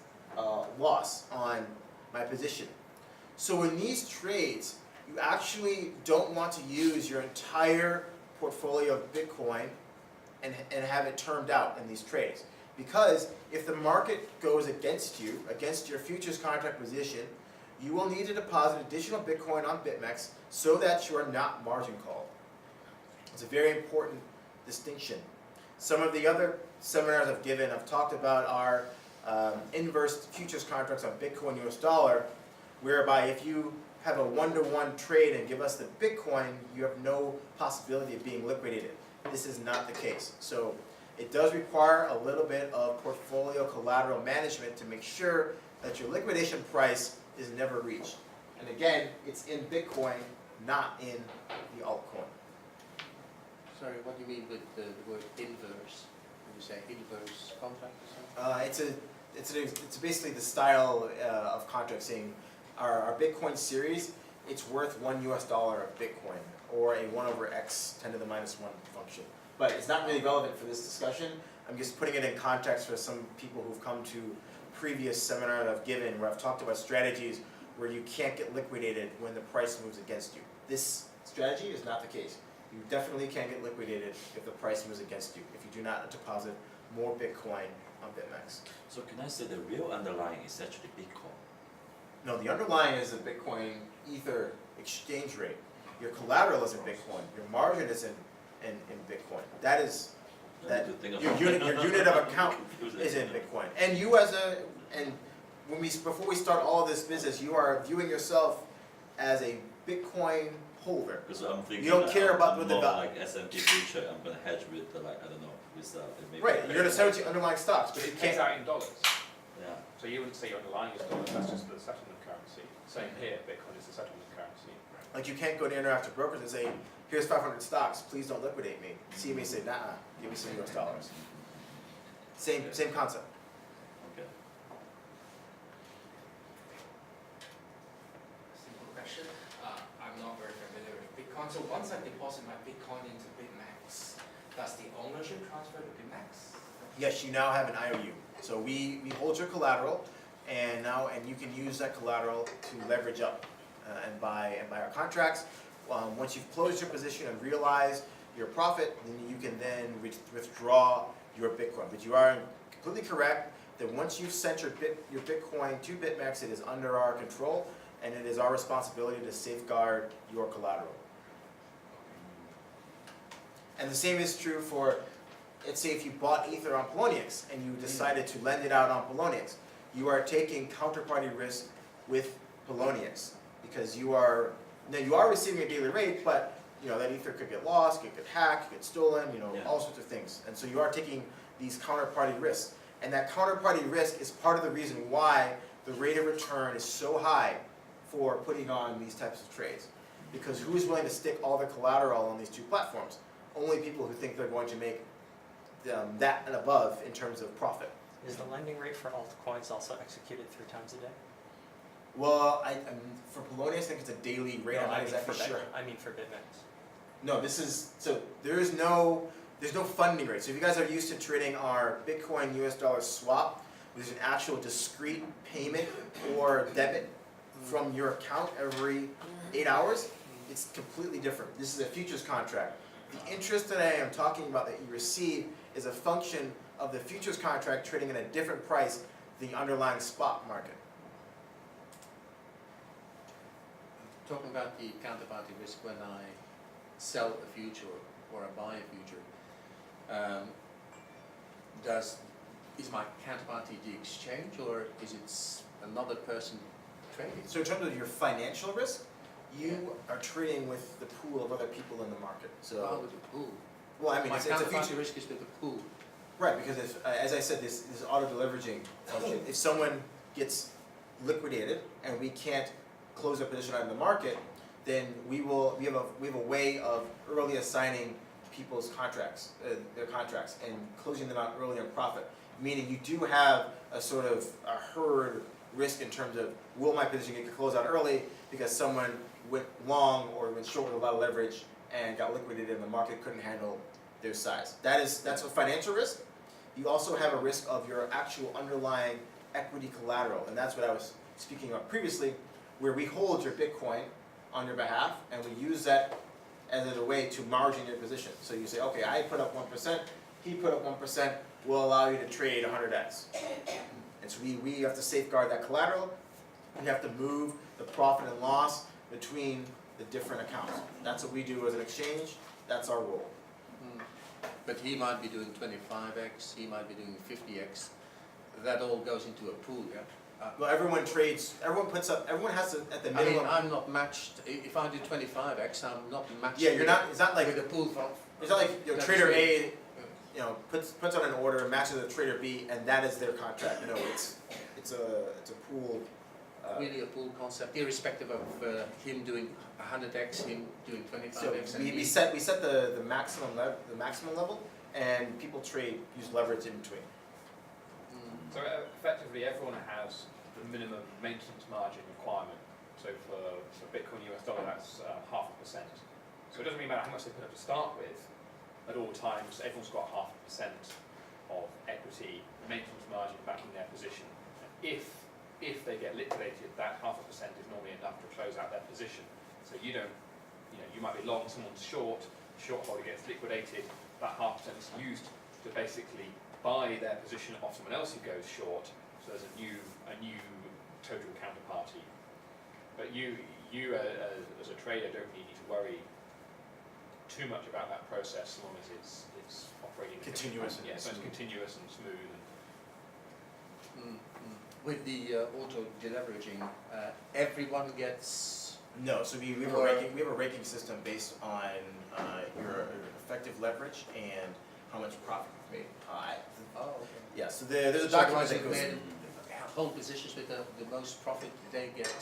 loss on my position. So in these trades, you actually don't want to use your entire portfolio of Bitcoin and have it termed out in these trades. Because if the market goes against you, against your futures contract position, you will need to deposit additional Bitcoin on BitMEX so that you are not margin called. It's a very important distinction. Some of the other seminars I've given, I've talked about our inverse futures contracts on Bitcoin US dollar, whereby if you have a one-to-one trade and give us the Bitcoin, you have no possibility of being liquidated. This is not the case. So it does require a little bit of portfolio collateral management to make sure that your liquidation price is never reached. And again, it's in Bitcoin, not in the altcoin. Sorry, what do you mean with the word inverse? When you say inverse contract or something? It's basically the style of contract saying our Bitcoin series, it's worth $1 of Bitcoin, or a 1/x 10 to the minus 1 function. But it's not really relevant for this discussion. I'm just putting it in context for some people who've come to previous seminar that I've given where I've talked about strategies where you can't get liquidated when the price moves against you. This strategy is not the case. You definitely can't get liquidated if the price moves against you, if you do not deposit more Bitcoin on BitMEX. So can I say the real underlying is actually Bitcoin? No, the underlying is the Bitcoin Ether exchange rate. Your collateral is in Bitcoin. Your margin is in Bitcoin. That is that your unit of account is in Bitcoin. And you before we start all of this business, you are viewing yourself as a Bitcoin holder. Because I'm thinking You don't care about what the more value. like S&P future, I'm gonna hedge with the like, I don't know, with maybe. Right, you're gonna sell it to underlying stocks, but you It pays can't. out in dollars. Yeah. So you wouldn't say your underlying is dollars, that's just the settlement currency. Same here, Bitcoin is the settlement currency. Like you can't go to interactive brokers and say, here's 500 stocks, please don't liquidate me. CME say, nah, give me some US dollars. Same concept. Okay. Simple question. I'm not very familiar with Bitcoin. So once I deposit my Bitcoin into BitMEX, does the ownership transfer to BitMEX? Yes, you now have an IOU. So we hold your collateral, and you can use that collateral to leverage up and buy our contracts. Once you've closed your position and realized your profit, then you can then withdraw your Bitcoin. But you are completely correct that once you've sent your Bitcoin to BitMEX, it is under our control, and it is our responsibility to safeguard your collateral. And the same is true for, let's say if you bought Ether on Poloniex and you decided to lend it out on Poloniex, you are taking counterparty risk with Poloniex because you are receiving a daily rate, but that Ether could get lost, could get hacked, could get stolen, all sorts of things. And so you are taking these counterparty risks. And that counterparty risk is part of the reason why the rate of return is so high for putting on these types of trades. Because who is willing to stick all the collateral on these two platforms? Only people who think they're going to make that and above in terms of profit. Is the lending rate for altcoins also executed 3 times a day? Well, for Poloniex, I think it's a daily rate. I'm not exactly sure. I mean for BitMEX. No, there's no funding rate. So if you guys are used to trading our Bitcoin US dollar swap, there's an actual discrete payment or debit from your account every 8 hours. It's completely different. This is a futures contract. The interest that I am talking about that you receive is a function of the futures contract trading at a different price than the underlying spot market. Talking about the counterparty risk when I sell a future or I buy a future, is my counterparty the exchange or is it another person trading? So in terms of your financial risk, you are trading with the pool of other people in the market. So, with the pool. well, I mean, My it's a counterparty future risk is with the pool. right because if, as I said, this auto deleveraging function. If someone gets liquidated and we can't close their position out in the market, then we have a way of early assigning people's contracts, their contracts, and closing them out early on profit. Meaning you do have a sort of a herd risk in terms of will my position get closed out early because someone went long or went short with a lot of leverage and got liquidated and the market couldn't handle their size. That's a financial risk. You also have a risk of your actual underlying equity collateral, and that's what I was speaking of previously, where we hold your Bitcoin on your behalf, and we use that as a way to margin your position. So you say, okay, I put up 1%, he put up 1%, we'll allow you to trade 100x. And so we have to safeguard that collateral. We have to move the profit and loss between the different accounts. That's what we do as an exchange. That's our role. But he might be doing 25x, he might be doing 50x. That all goes into a pool, yeah? Well, everyone trades, everyone has to, at the I mean, minimum. I'm not matched. If I do 25x, I'm not matched. Yeah, you're with not, it's not like, with a pool from. it's not like, That's trader right. A, puts on an order, matches with trader B, and that is their contract. No, it's a pool. Really a pool concept, irrespective of him doing 100x, him doing 25x. So and we me. set the maximum level, and people use leverage in between. So effectively, everyone has the minimum maintenance margin requirement. So for Bitcoin US dollar, that's 0.5%. So it doesn't really matter how much they put up to start with. At all times, everyone's got 0.5% of equity maintenance margin backing their position. And if they get liquidated, that 0.5% is normally enough to close out their position. So you might be long, someone's short holder gets liquidated, that 0.5% is used to basically buy their position off someone else who goes short. So there's a new total counterparty. But you as a trader don't really need to worry too much about that process, as long as it's operating Continuous and yeah, so it's smooth. continuous and smooth. With the auto deleveraging, everyone gets. No, so we have a ranking system based on your effective leverage and how much profit you've made. Oh, okay. Yeah, so there's a So document guys that who've goes. made whole positions with the most profit, they get.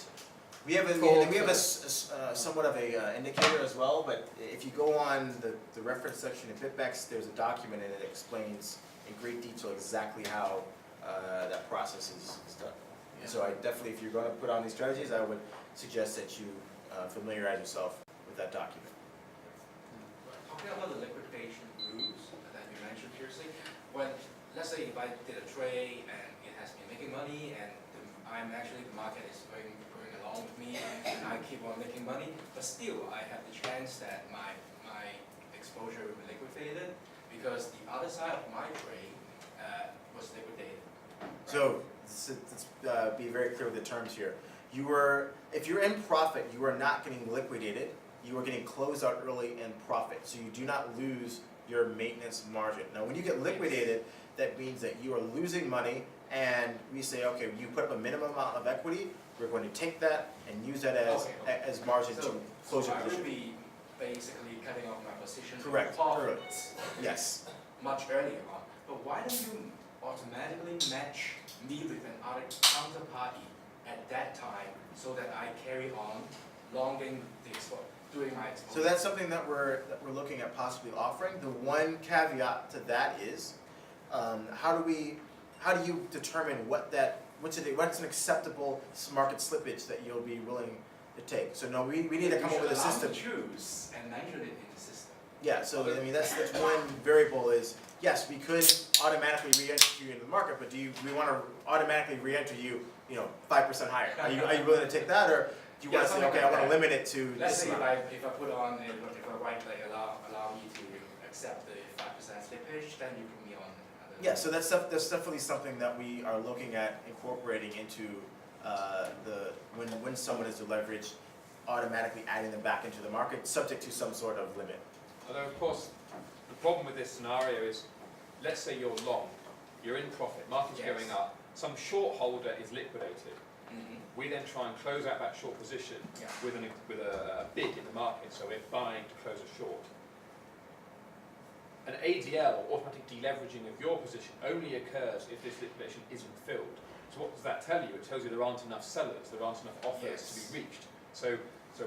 We have a somewhat of a indicator as well, but if you go on the reference section in BitMEX, there's a document and it explains in great detail exactly how that process is done. Yeah. So I definitely, if you're going to put on these strategies, I would suggest that you familiarize yourself with that document. Talking about the liquidation rules that you mentioned previously, when, let's say if I did a trade and it has been making money and the market is going along with me and I keep on making money, but still I have the chance that my exposure will be liquidated because the other side of my trade was liquidated. So let's be very clear with the terms here. If you're in profit, you are not getting liquidated. You are getting closed out early in profit. So you do not lose your maintenance margin. Now, when you get liquidated, that means that you are losing money, and we say, okay, you put up a minimum amount of equity. We're going to take that and use that as margin to close your I will position. be basically cutting off my position. Correct. Profits. Yes. Much earlier on. But why don't you automatically match me with another counterparty at that time so that I carry on longing doing my exposure? So that's something that we're looking at possibly offering. The one caveat to that is, how do you determine what's an acceptable market slippage that you'll be willing to take? So no, we need to come up with a system. You should allow me to choose and mention it in the system. Yeah, so I mean that's one variable is, yes, we could automatically re-enter you into the market, but we want to automatically re-enter you 5% higher? Are you willing to take that, or do you want to say, okay, I want to limit it to Let's this say amount? if I put on, if I write like allow me to accept the 5% slippage, then you put me on. Yeah, so that's definitely something that we are looking at incorporating into when someone is leveraged, automatically adding them back into the market, subject to some sort of limit. Although of course, the problem with this scenario is, let's say you're long, you're in profit, market's Yes. going up, some short holder is liquidated. We then try and close out that short position Yeah. with a bid in the market, so we're buying to close a short. An ADL, or automatic deleveraging of your position, only occurs if this liquidation isn't filled. So what does that tell you? It tells you there aren't enough sellers, there aren't enough offers to be reached. So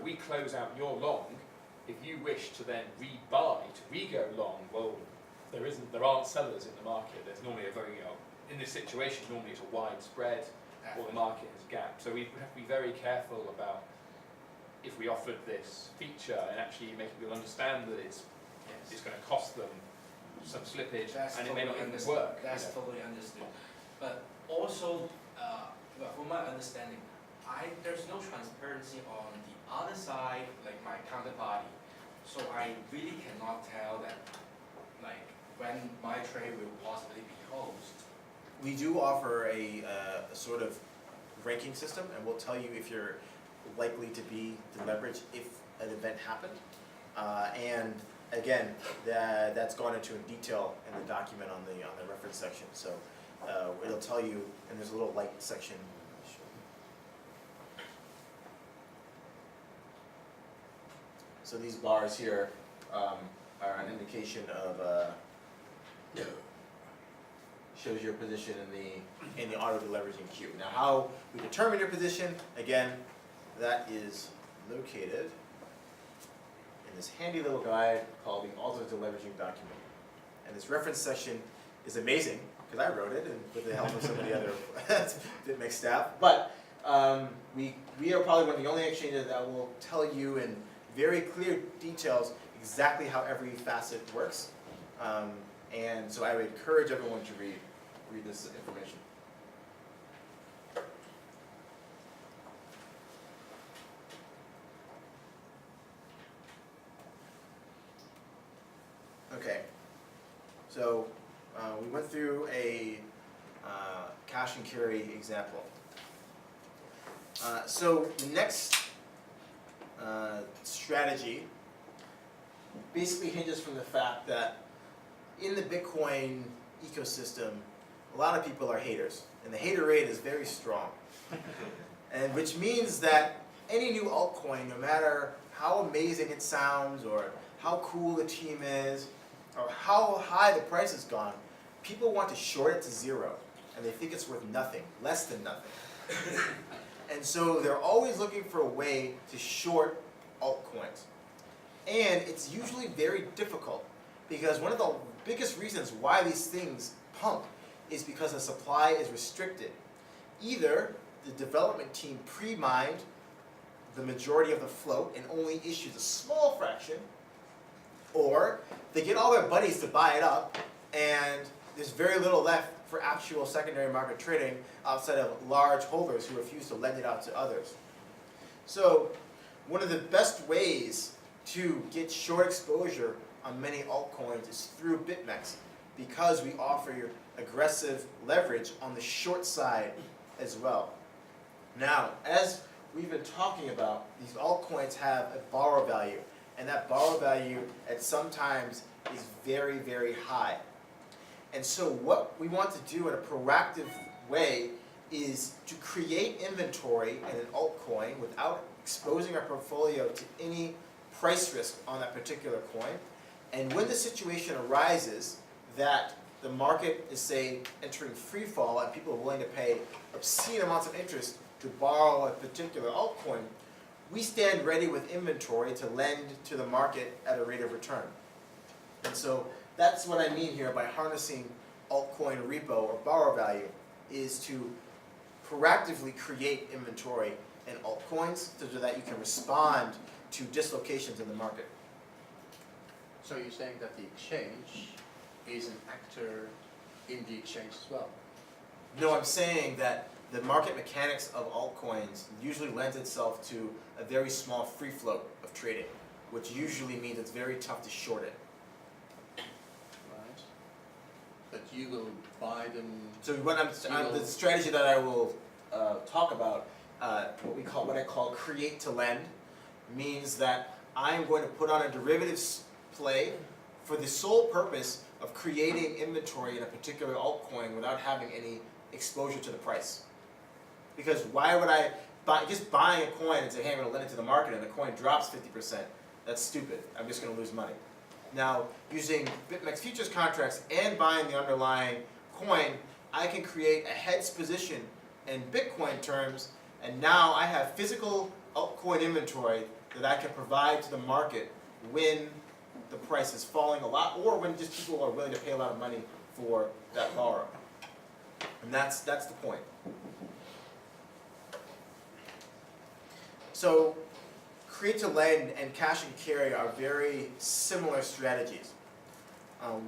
we close out your long. If you wish to then rebuy, to re-go long, well, there aren't sellers in the market. There's normally a very, in this situation, normally it's a wide spread, or the market has gapped. So we have to be very careful about if we offered this feature and actually making people understand that it's going to cost them some slippage, That's and it may not totally even work. That's totally understood. But also, from my understanding, there's no transparency on the other side, like my counterparty. So I really cannot tell that, like, when my trade will possibly be closed. We do offer a sort of ranking system, and we'll tell you if you're likely to be deleveraged if an event happened. And again, that's gone into in detail in the document on the reference section. So it'll tell you, and there's a little light section. So these bars here are an indication of shows your position in the auto deleveraging queue. Now, how we determine your position, again, that is located in this handy little guide called the auto deleveraging document. And this reference section is amazing because I wrote it and with the help of some of the other BitMEX staff. But we are probably one of the only exchanges that will tell you in very clear details exactly how every facet works. And so I would encourage everyone to read this information. Okay, so we went through a cash and carry example. So the next strategy basically hinges from the fact that in the Bitcoin ecosystem, a lot of people are haters, and the hater rate is very strong. And which means that any new altcoin, no matter how amazing it sounds, or how cool the team is, or how high the price has gone, people want to short it to zero, and they think it's worth nothing, less than nothing. And so they're always looking for a way to short altcoins. And it's usually very difficult, because one of the biggest reasons why these things pump is because the supply is restricted. Either the development team pre-mined the majority of the float and only issues a small fraction, or they get all their buddies to buy it up and there's very little left for actual secondary market trading outside of large holders who refuse to lend it out to others. So one of the best ways to get short exposure on many altcoins is through BitMEX, because we offer your aggressive leverage on the short side as well. Now, as we've been talking about, these altcoins have a borrow value, and that borrow value at some times is very, very high. And so what we want to do in a proactive way is to create inventory in an altcoin without exposing our portfolio to any price risk on that particular coin. And when the situation arises that the market is, say, entering free fall and people are willing to pay obscene amounts of interest to borrow a particular altcoin, we stand ready with inventory to lend to the market at a rate of return. And so that's what I mean here by harnessing altcoin repo or borrow value, is to proactively create inventory in altcoins so that you can respond to dislocations in the market. So you're saying that the exchange is an actor in the exchange as well? No, I'm saying that the market mechanics of altcoins usually lends itself to a very small free float of trading, which usually means it's very tough to short it. Right. But you will buy them. So the strategy that I will talk about, what I call create to lend, means that I'm going to put on a derivatives play for the sole purpose of creating inventory in a particular altcoin without having any exposure to the price. Because why would I just buying a coin and say, hey, I'm going to lend it to the market, and the coin drops 50%? That's stupid. I'm just going to lose money. Now, using BitMEX futures contracts and buying the underlying coin, I can create a hedged position in Bitcoin terms, and now I have physical altcoin inventory that I can provide to the market when the price is falling a lot, or when just people are willing to pay a lot of money for that borrow. And that's the point. So create to lend and cash and carry are very similar strategies.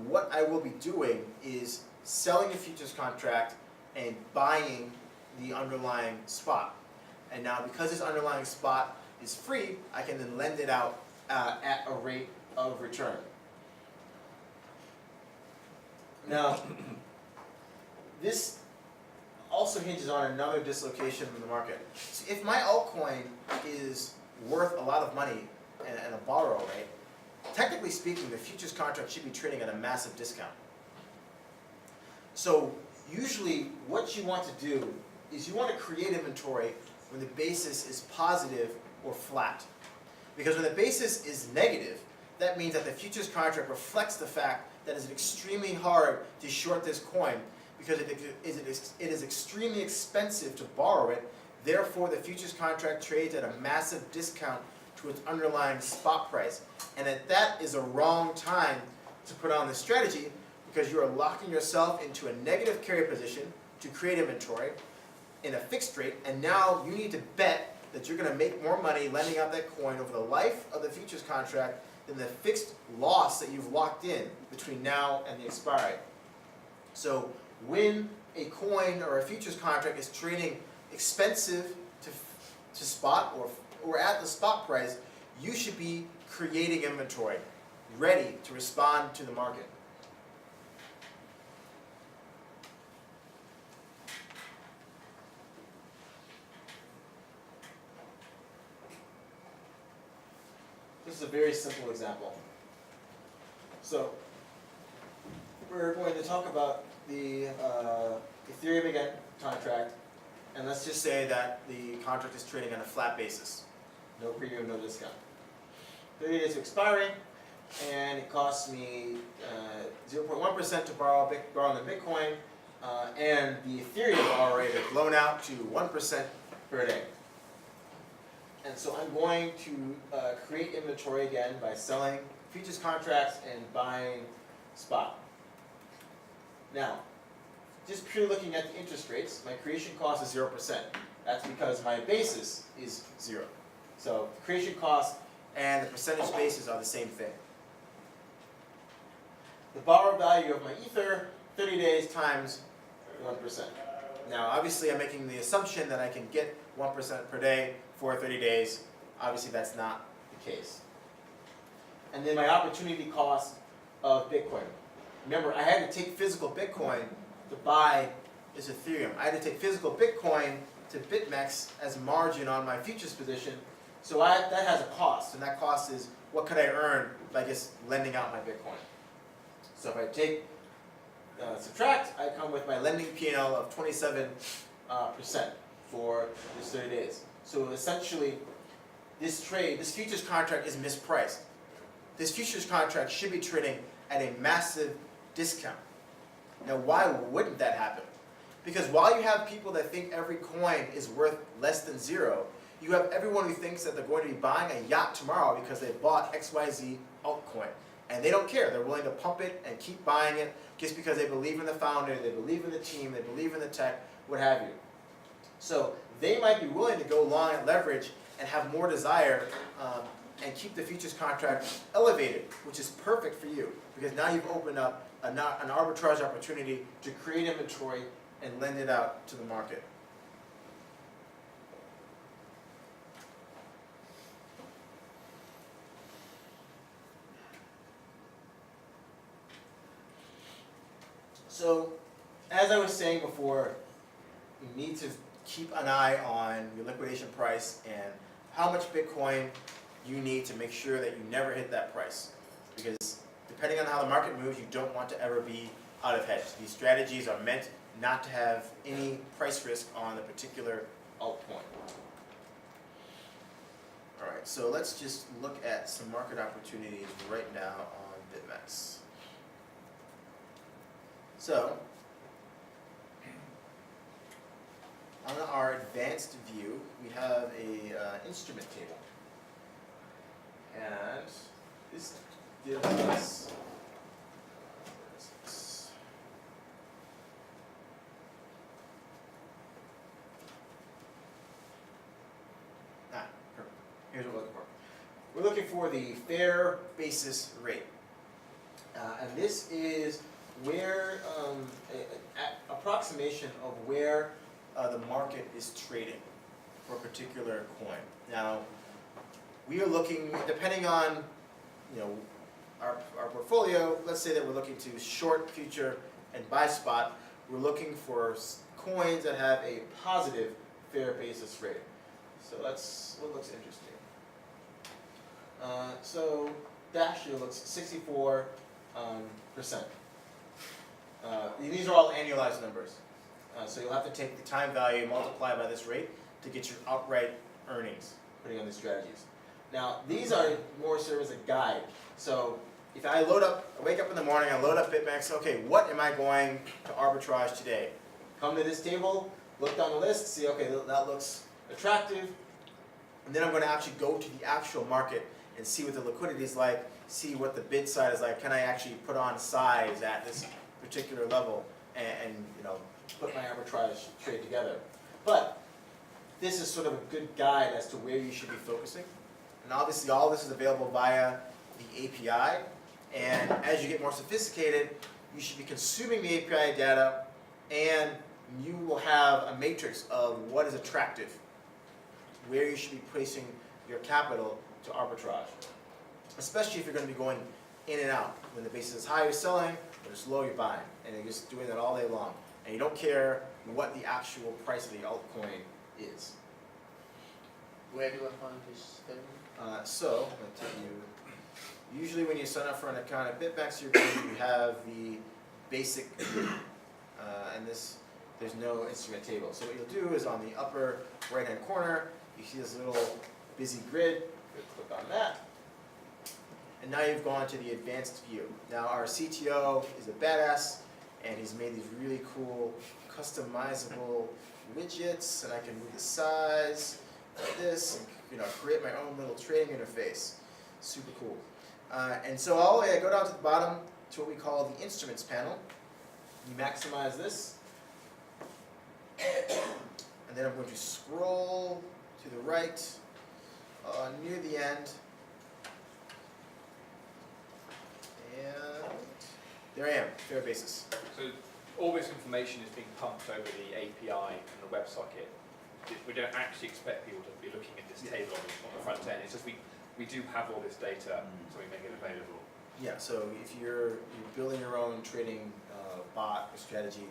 What I will be doing is selling a futures contract and buying the underlying spot. And now because this underlying spot is free, I can then lend it out at a rate of return. Now, this also hinges on another dislocation in the market. So if my altcoin is worth a lot of money and a borrow rate, technically speaking, the futures contract should be trading at a massive discount. So usually what you want to do is you want to create inventory when the basis is positive or flat. Because when the basis is negative, that means that the futures contract reflects the fact that it is extremely hard to short this coin because it is extremely expensive to borrow it. Therefore, the futures contract trades at a massive discount to its underlying spot price. And that is a wrong time to put on this strategy because you are locking yourself into a negative carry position to create inventory in a fixed rate, and now you need to bet that you're going to make more money lending out that coin over the life of the futures contract than the fixed loss that you've locked in between now and the expiry. So when a coin or a futures contract is trading expensive to spot or at the spot price, you should be creating inventory, ready to respond to the market. This is a very simple example. So we're going to talk about the Ethereum again contract, and let's just say that the contract is trading on a flat basis. No premium, no discount. 30 days to expiring, and it costs me 0.1% to borrow the Bitcoin, and the Ethereum borrow rate is blown out to 1% per day. And so I'm going to create inventory again by selling futures contracts and buying spot. Now, just purely looking at the interest rates, my creation cost is 0%. That's because my basis is 0. So the creation cost and the percentage basis are the same thing. The borrow value of my Ether, 30 days times 1%. Now, obviously, I'm making the assumption that I can get 1% per day for 30 days. Obviously, that's not the case. And then my opportunity cost of Bitcoin. Remember, I had to take physical Bitcoin to buy this Ethereum. I had to take physical Bitcoin to BitMEX as margin on my futures position. So that has a cost, and that cost is what could I earn by just lending out my Bitcoin. So if I take subtract, I come with my lending P&L of 27% for this 30 days. So essentially, this futures contract is mispriced. This futures contract should be trading at a massive discount. Now, why wouldn't that happen? Because while you have people that think every coin is worth less than 0, you have everyone who thinks that they're going to be buying a yacht tomorrow because they bought XYZ altcoin. And they don't care. They're willing to pump it and keep buying it just because they believe in the founder, they believe in the team, they believe in the tech, what have you. So they might be willing to go long at leverage and have more desire and keep the futures contract elevated, which is perfect for you because now you've opened up an arbitrage opportunity to create inventory and lend it out to the market. So, as I was saying before, you need to keep an eye on your liquidation price and how much Bitcoin you need to make sure that you never hit that price. Because depending on how the market moves, you don't want to ever be out of hedge. These strategies are meant not to have any price risk on a particular altcoin. All right, so let's just look at some market opportunities right now on BitMEX. So, on our advanced view, we have a instrument table. And this gives us perfect. Here's what we're looking for. We're looking for the fair basis rate. And this is where approximation of where the market is trading. for a particular coin. Now, we are looking, depending on, you know, our portfolio, let's say that we're looking to short future and buy spot, we're looking for coins that have a positive fair basis rating. So that's what looks interesting. So Dash here looks 64%. These are all annualized numbers. So you'll have to take the time value, multiply by this rate to get your outright earnings, putting on these strategies. Now, these are more serve as a guide. So if I wake up in the morning, I load up BitMEX, okay, what am I going to arbitrage today? Come to this table, look down the list, see, okay, that looks attractive, and then I'm going to actually go to the actual market and see what the liquidity is like, see what the bid side is like, can I actually put on size at this particular level and you know, put my arbitrage trade together. But this is sort of a good guide as to where you should be focusing. And obviously all this is available via the API, and as you get more sophisticated, you should be consuming the API data, and you will have a matrix of what is attractive, where you should be placing your capital to arbitrage, especially if you're going to be going in and out. When the basis is high, you're selling, when it's low, you're buying, and you're just doing that all day long, and you don't care what the actual price of the altcoin is. Where do I find this thing? So, I'm going to tell you, usually when you sign up for an account at BitMEX, you're going to have the basic, and there's no instrument table. So what you'll do is on the upper right-hand corner, you see this little busy grid, you click on that, and now you've gone to the advanced view. Now our CTO is a badass, and he's made these really cool customizable widgets, and I can move the size like this, and you know, create my own little trading interface. Super cool. And so I go down to the bottom to what we call the instruments panel. You maximize this, and then I'm going to scroll to the right near the end, and there I am, fair basis. So all this information is being pumped over the API and the WebSocket. We don't actually expect people to be looking at this table on the front end. It's just we do have all this data, so we make it available. Yeah, so if you're building your own trading bot or strategy,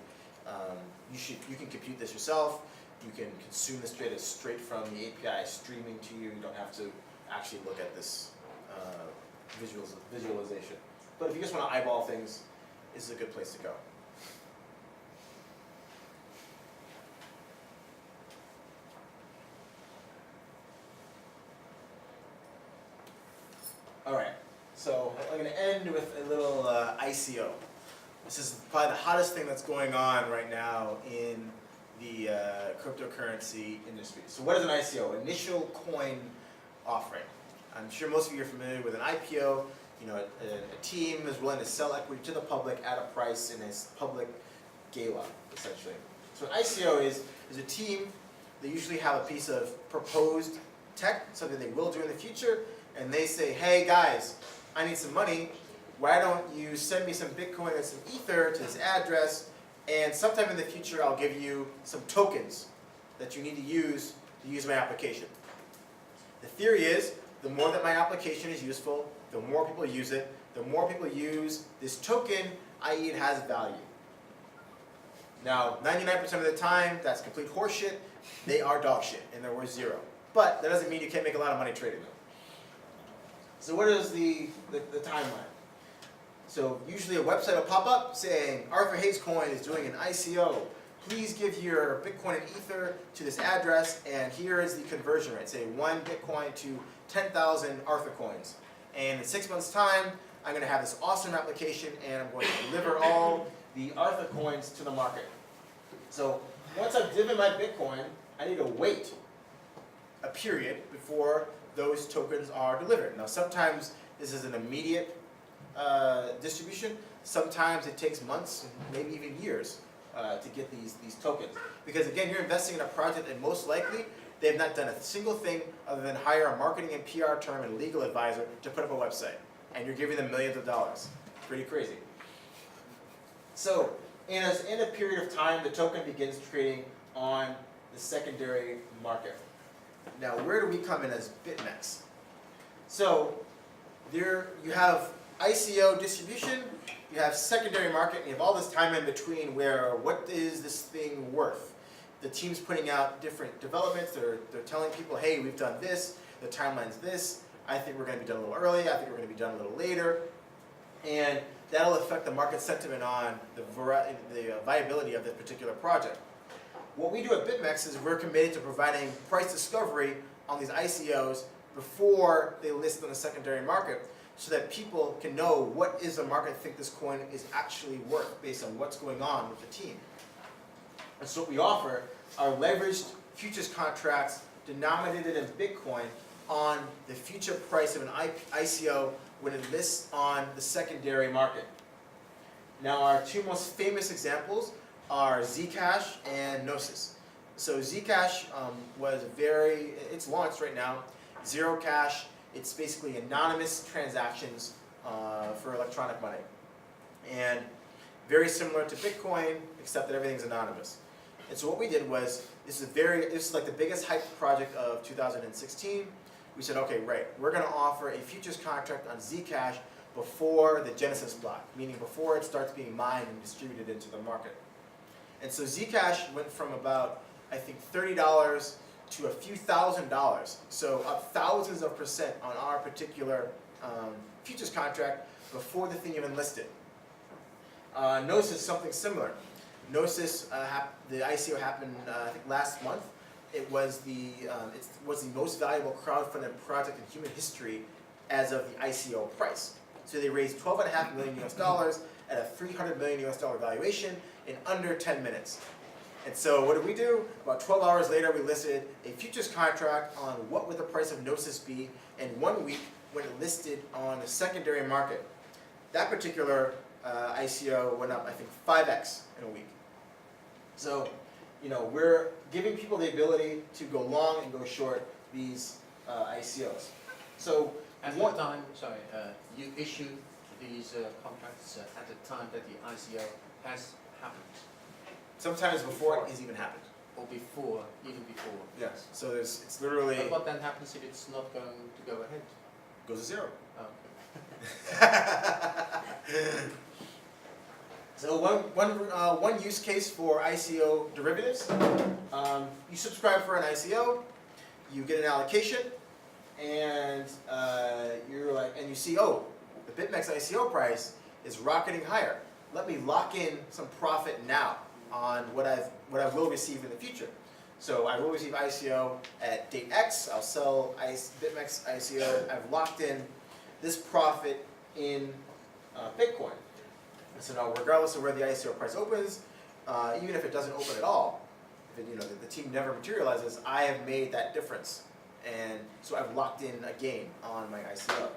you can compute this yourself. You can consume this data straight from the API streaming to you. You don't have to actually look at this visualization. But if you just want to eyeball things, this is a good place to go. All right, so I'm going to end with a little ICO. This is probably the hottest thing that's going on right now in the cryptocurrency industry. So what is an ICO? Initial coin offering. I'm sure most of you are familiar with an IPO. You know, a team is willing to sell equity to the public at a price in a public gala, essentially. So an ICO is a team. They usually have a piece of proposed tech, something they will do in the future, and they say, hey guys, I need some money. Why don't you send me some Bitcoin and some Ether to this address, and sometime in the future I'll give you some tokens that you need to use my application. The theory is, the more that my application is useful, the more people use it, the more people use this token, i.e. it has value. Now, 99% of the time, that's complete horseshit. They are dog shit, and they're worth zero. But that doesn't mean you can't make a lot of money trading them. So what is the timeline? So usually a website will pop up saying, Arthur Hayes Coin is doing an ICO. Please give your Bitcoin and Ether to this address, and here is the conversion rate. Say 1 Bitcoin to 10,000 Arthur coins. And in 6 months' time, I'm going to have this awesome application, and I'm going to deliver all the Arthur coins to the market. So once I've delivered my Bitcoin, I need to wait a period before those tokens are delivered. Now sometimes this is an immediate distribution. Sometimes it takes months, maybe even years, to get these tokens. Because again, you're investing in a project, and most likely they have not done a single thing other than hire a marketing and PR term and legal advisor to put up a website. And you're giving them millions of dollars. Pretty crazy. So in a period of time, the token begins trading on the secondary market. Now, where do we come in as BitMEX? So, there you have ICO distribution, you have secondary market, and you have all this time in between where what is this thing worth? The team's putting out different developments, they're telling people, hey, we've done this, the timeline's this, I think we're going to be done a little early, I think we're going to be done a little later, and that'll affect the market sentiment on the viability of this particular project. What we do at BitMEX is we're committed to providing price discovery on these ICOs before they list on the secondary market, so that people can know what is the market think this coin is actually worth based on what's going on with the team. And so what we offer are leveraged futures contracts denominated in Bitcoin on the future price of an ICO when it lists on the secondary market. Now, our two most famous examples are Zcash and Gnosis. So Zcash it's launched right now. Zero cash, it's basically anonymous transactions for electronic money. And very similar to Bitcoin, except that everything's anonymous. And so what we did was, this is like the biggest hype project of 2016. We said, okay, right, we're going to offer a futures contract on Zcash before the Genesis block, meaning before it starts being mined and distributed into the market. And so Zcash went from about, I think, $30 to a few $1,000s, so up thousands of percent on our particular futures contract before the thing even listed. Gnosis, something similar. Gnosis, the ICO happened, I think, last month. It was the most valuable crowdfunded project in human history as of the ICO price. So they raised $12.5 million at a $300 million valuation in under 10 minutes. And so what did we do? About 12 hours later, we listed a futures contract on what would the price of Gnosis be in 1 week when it listed on the secondary market. That particular ICO went up, I think, 5x in a week. So, we're giving people the ability to go long and go short these ICOs. So, At what time, you issued these contracts at the time that the ICO has happened? sometimes before it has even happened. Or before, even before? Yes. So it's literally But what then happens if it's not going to go ahead? goes to zero. Oh, So one use case for ICO derivatives, you subscribe for an ICO, you get an allocation, and you see, oh, the BitMEX ICO price is rocketing higher. Let me lock in some profit now on what I will receive in the future. So I will receive ICO at date X. I'll sell BitMEX ICO. I've locked in this profit in Bitcoin. So now, regardless of where the ICO price opens, even if it doesn't open at all, if the team never materializes, I have made that difference, and so I've locked in a gain on my ICO.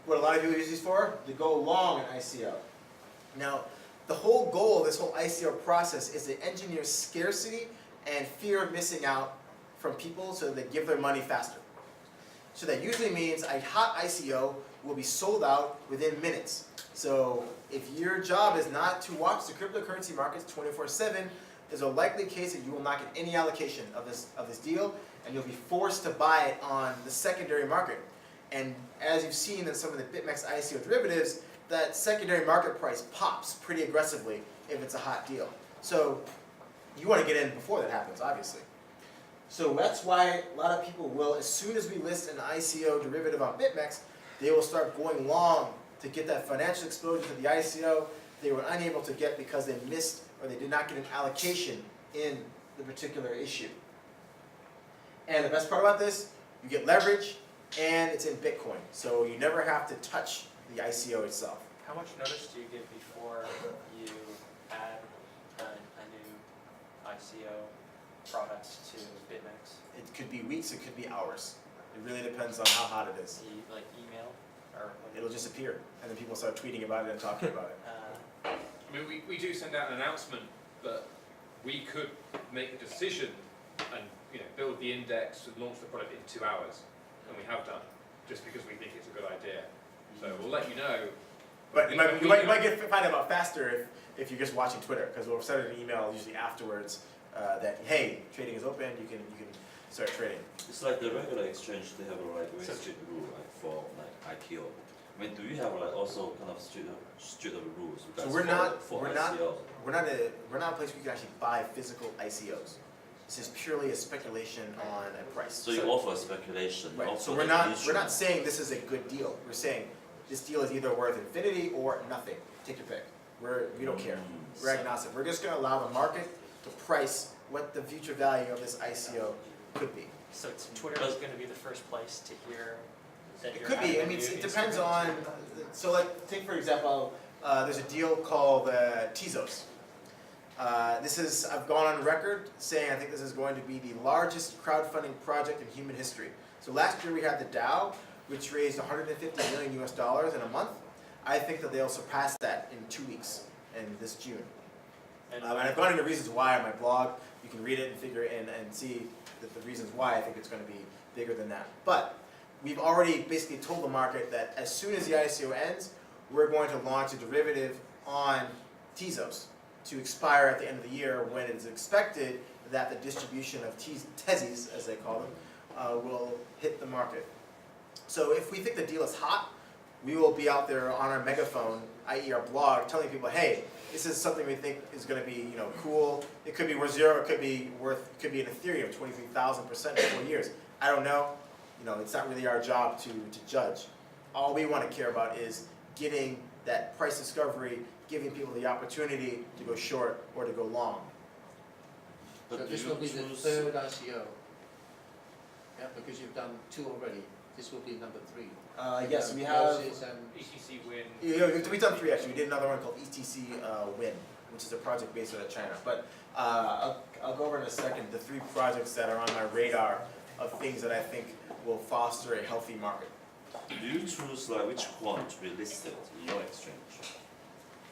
What a lot of people use these for, to go long an ICO. Now, the whole goal of this whole ICO process is to engineer scarcity and fear of missing out from people so that they give their money faster. So that usually means a hot ICO will be sold out within minutes. So if your job is not to watch the cryptocurrency markets 24/7, there's a likely case that you will not get any allocation of this deal, and you'll be forced to buy it on the secondary market. And as you've seen in some of the BitMEX ICO derivatives, that secondary market price pops pretty aggressively if it's a hot deal. So you want to get in before that happens, obviously. So that's why a lot of people will, as soon as we list an ICO derivative on BitMEX, they will start going long to get that financial exposure to the ICO they were unable to get because they missed or they did not get an allocation in the particular issue. And the best part about this, you get leverage and it's in Bitcoin. So you never have to touch the ICO itself. How much notice do you give before you add a new ICO product to BitMEX? It could be weeks, it could be hours. It really depends on how hot it is. Like email or? It'll just appear, and then people start tweeting about it and talking about it. I mean, we do send out an announcement, but we could make a decision and build the index and launch the product in 2 hours, and we have done, just because we think it's a good idea. So we'll let you know. But you might find out faster if you're just watching Twitter, because we'll send an email usually afterwards that, hey, trading is open, you can start trading. It's like the regular exchange, they have a like very strict rule like for like IPO. I mean, do you have like also kind of stricter rules? So guys, we're not, for we're ICO? not a place where you can actually buy physical ICOs. This is purely a speculation on a price. So you offer speculation. you Right, offer so the we're not instrument. saying this is a good deal. We're saying this deal is either worth infinity or nothing. Take your pick. We don't care. Mm. We're agnostic. We're just gonna allow the market to price what the future value of this ICO could be. So Twitter is gonna be the first place to hear that It you're could be, I having mean, a new it depends instrument. on, so like, take for example, there's a deal called Tezos. I've gone on record saying I think this is going to be the largest crowdfunding project in human history. So last year we had the DAO, which raised 150 million US dollars in a month. I think that they'll surpass that in 2 weeks, in this June. And And I've gone into reasons why on my blog. You can read it and figure it in and see the reasons why I think it's going to be bigger than that. But we've already basically told the market that as soon as the ICO ends, we're going to launch a derivative on Tezos to expire at the end of the year when it is expected that the distribution of Tezos, as they call them, will hit the market. So if we think the deal is hot, we will be out there on our megaphone, i.e. our blog, telling people, hey, this is something we think is going to be, cool. It could be worth zero. It could be an Ethereum, 23,000% in 4 years. I don't know. It's not really our job to judge. All we want to care about is getting that price discovery, giving people the opportunity to go short or to go long. But So do this you will be the choose- third ICO. Yeah, because you've done 2 already. This will be number 3. Yes, we have. Gnosis and ECC win. We've done 3 actually. We did another one called ETC Win, which is a project based out of China. But I'll go over in a second the 3 projects that are on my radar of things that I think will foster a healthy market. Do you choose like which coin to be listed in your exchange?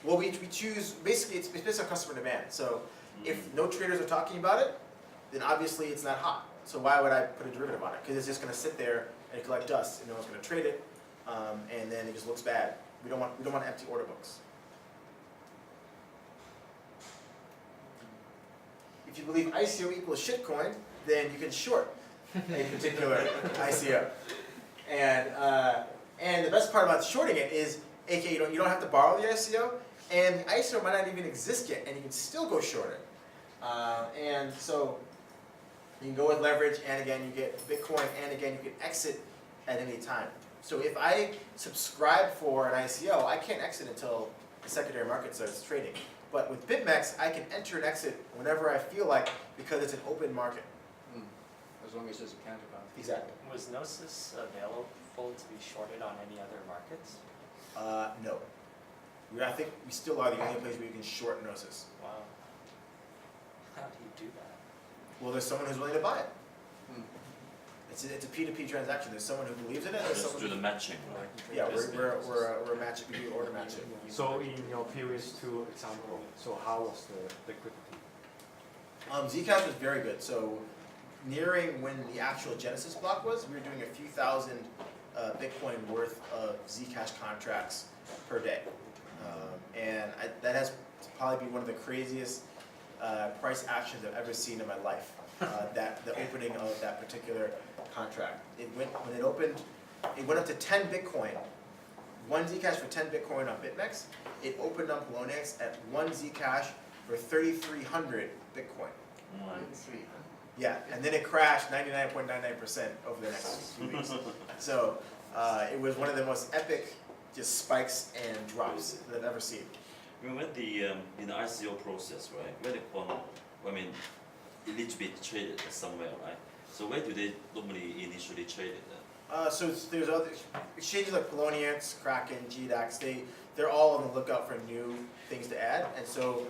Well, we choose, basically it's based on customer demand. So if no traders are talking about it, then obviously it's not hot. So why would I put a derivative on it? Because it's just going to sit there and collect dust, and no one's going to trade it, and then it just looks bad. We don't want empty order books. If you believe ICO equals shitcoin, then you can short a particular ICO. And the best part about shorting it is, aka you don't have to borrow the ICO, and the ICO might not even exist yet, and you can still go short it. And so you can go with leverage, and again you get Bitcoin, and again you can exit at any time. So if I subscribe for an ICO, I can't exit until the secondary market starts trading. But with BitMEX, I can enter and exit whenever I feel like because it's an open market. as long as there's a counterpart. Exactly. Was Gnosis available to be shorted on any other markets? No. I think we still are the only place where you can short Gnosis. Wow. How do you do that? Well, there's someone who's willing to buy it. Hmm. It's a P2P transaction. There's someone who believes in it. There's Just do someone the matching, right? yeah, we're matching. We do order matching. So in your previous 2 example, so how was the liquidity? Zcash was very good. So nearing when the actual Genesis block was, we were doing a few thousand Bitcoin worth of Zcash contracts per day. That has to probably be one of the craziest price actions I've ever seen in my life. That the opening of that particular contract. When it opened, it went up to 10 Bitcoin. 1 Zcash for 10 Bitcoin on BitMEX. It opened up Lonex at 1 Zcash for 3,300 Bitcoin. Yeah, and then it crashed 99.99% over the next few weeks. So it was one of the most epic just spikes and drops that I've ever seen. I mean, when in the ICO process, right? When the coin, I mean, it needs to be traded somewhere, right? So where do they normally initially trade it then? So there's other exchanges like Poloniex, Kraken, GDAX. They're all on the lookout for new things to add. And so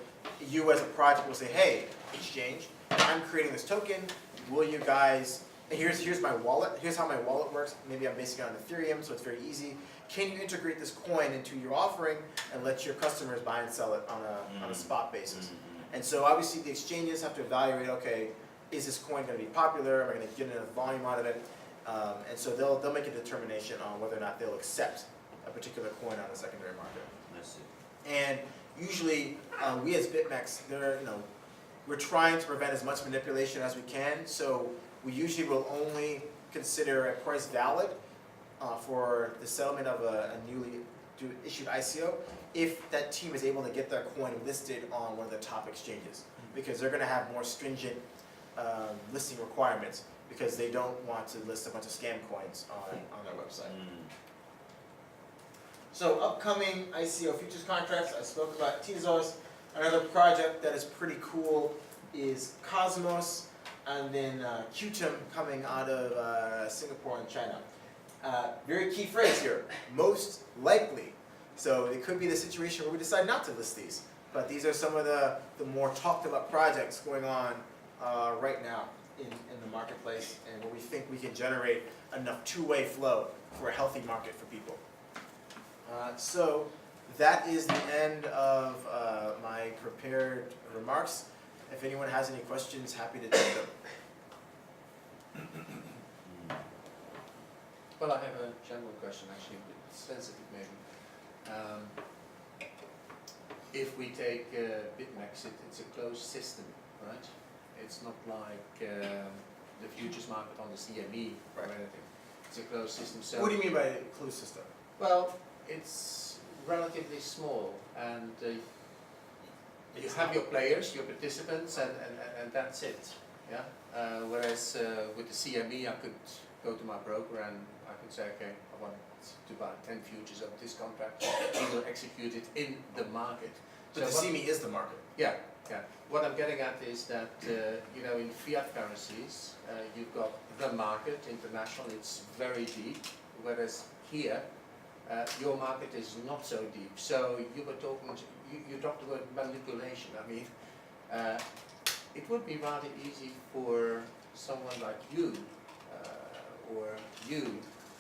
you as a project will say, hey, exchange, I'm creating this token. Will you guys? And here's my wallet. Here's how my wallet works. Maybe I'm basing it on Ethereum, so it's very easy. Can you integrate this coin into your offering and let your customers buy and sell it on a spot basis? And so obviously the exchanges have to evaluate, okay, is this coin going to be popular? Am I going to get enough volume out of it? And so they'll make a determination on whether or not they'll accept a particular coin on the secondary market. I see. And usually we as BitMEX, we're trying to prevent as much manipulation as we can, so we usually will only consider a price valid for the settlement of a newly issued ICO if that team is able to get their coin listed on one of the top exchanges, because they're going to have more stringent listing requirements, because they don't want to list a bunch of scam coins on their website. So upcoming ICO futures contracts, I spoke about Tezos. Another project that is pretty cool is Cosmos, and then Qtum coming out of Singapore and China. Very key phrase here, most likely. So it could be the situation where we decide not to list these, but these are some of the more talked about projects going on right now in the marketplace, and where we think we can generate enough two-way flow for a healthy market for people. So that is the end of my prepared remarks. If anyone has any questions, happy to take them. Well, I have a general question, actually, a bit sensitive maybe. If we take BitMEX, it's a closed system, right? It's not like the futures market on the CME or Right. anything. It's a closed system. So What do you mean by closed system? well, it's relatively small, and you have your players, your participants, and that's it. Yeah. Whereas with the CME, I could go to my broker and I could say, okay, I want to buy 10 futures of this contract. He will execute it in the market. But the CME is the market. Yeah, yeah. What I'm getting at is that you know, in fiat currencies, you've got the market international. It's very deep, whereas here, your market is not so deep. So you were talking, you dropped the word manipulation. I mean, it would be rather easy for someone like you or you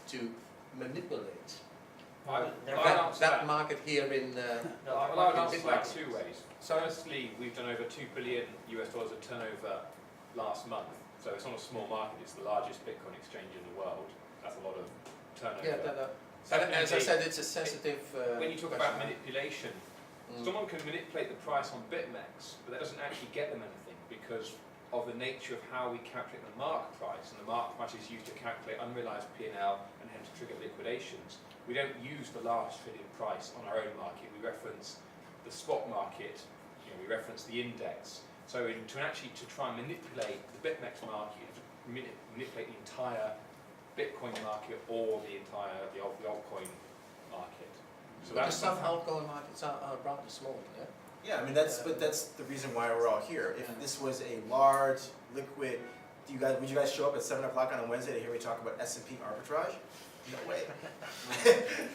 to manipulate that market here in I would answer that BitMEX. two ways. Firstly, we've done over $2 billion of turnover last month. So it's not a small market, it's the largest Bitcoin exchange in the world. That's a lot of turnover. Yeah, and as I said, it's a sensitive when you talk about question. manipulation, someone can manipulate the price on BitMEX, but that doesn't actually get them anything because of the nature of how we calculate the mark price, and the mark price is used to calculate unrealized P&L and hence trigger liquidations. We don't use the last traded price on our own market. We reference the spot market, we reference the index. So to try and manipulate the BitMEX market, you have to manipulate the entire Bitcoin market or the altcoin market. So But that's some altcoin markets are rather small, yeah? Yeah, I mean but that's the reason why we're all here. If this was a large, liquid, would you guys show up at 7 o'clock on a Wednesday to hear me talk about S&P arbitrage? No way.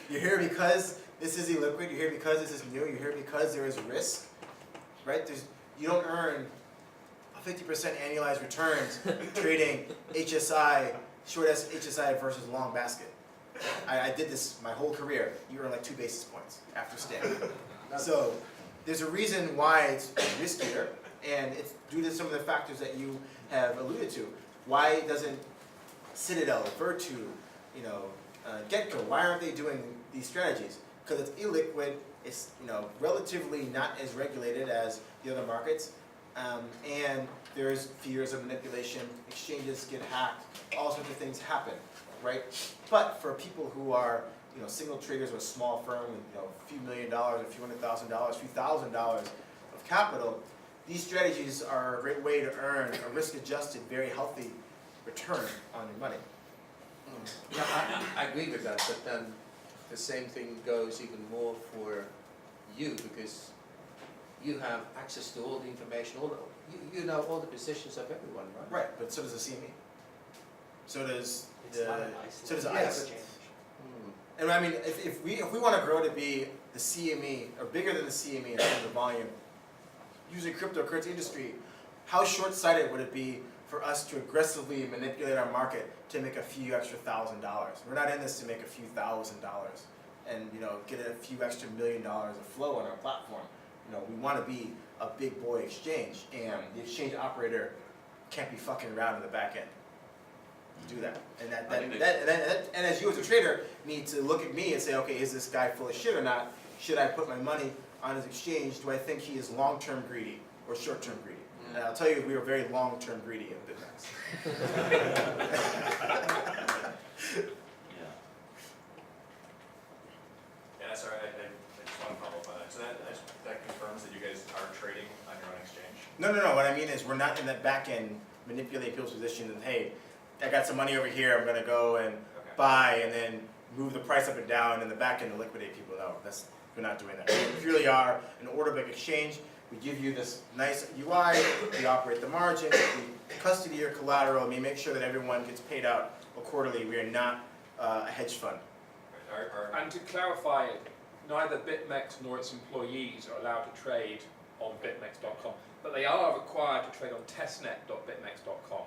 You're here because this is illiquid. You're here because this is new. You're here because there is risk, right? You don't earn 50% annualized returns trading HSI, short HSI versus long basket. I did this my whole career. You earn like 2 basis points after staying. So there's a reason why it's riskier, and it's due to some of the factors that you have alluded to. Why doesn't Citadel, Virtu, Getco, why aren't they doing these strategies? Because it's illiquid, it's relatively not as regulated as the other markets, and there's fears of manipulation, exchanges get hacked, all sorts of things happen, right? But for people who are single traders or a small firm with a few $1 million, a few $100,000, a few $1,000 of capital, these strategies are a great way to earn a risk-adjusted, very healthy return on your money. Yeah, I agree with that, but then the same thing goes even more for you, because you have access to all the information, you know all the positions of everyone, right? Right, but so does the CME. So does It's not an so does isolated ICE. exchange. And I mean, if we want to grow to be the CME, or bigger than the CME in terms of volume, using cryptocurrency industry, how short-sighted would it be for us to aggressively manipulate our market to make a few extra $1,000? We're not in this to make a few $1,000 and get a few extra $1 million of flow on our platform. We want to be a big boy exchange, and the exchange operator can't be fucking around in the back end to do that. And as you as a trader need to look at me and say, okay, is this guy full of shit or not? Should I put my money on his exchange? Do I think he is long-term greedy or short-term greedy? And I'll tell you, we were very long-term greedy at BitMEX. Yeah. Yeah, sorry, I just want to follow up on that. So that confirms that you guys are trading on your own exchange? No. What I mean is we're not in that back end manipulating people's position and, hey, I got some money over here, I'm going to go and Okay. buy and then move the price up and down in the back end to liquidate people. No, we're not doing that. We purely are an order book exchange. We give you this nice UI, we operate the margin, we custody your collateral, we make sure that everyone gets paid out accordingly. We are not a hedge fund. Right, And to clarify, neither BitMEX nor its employees are allowed to trade on bitmex.com, but they are required to trade on testnet.bitmex.com.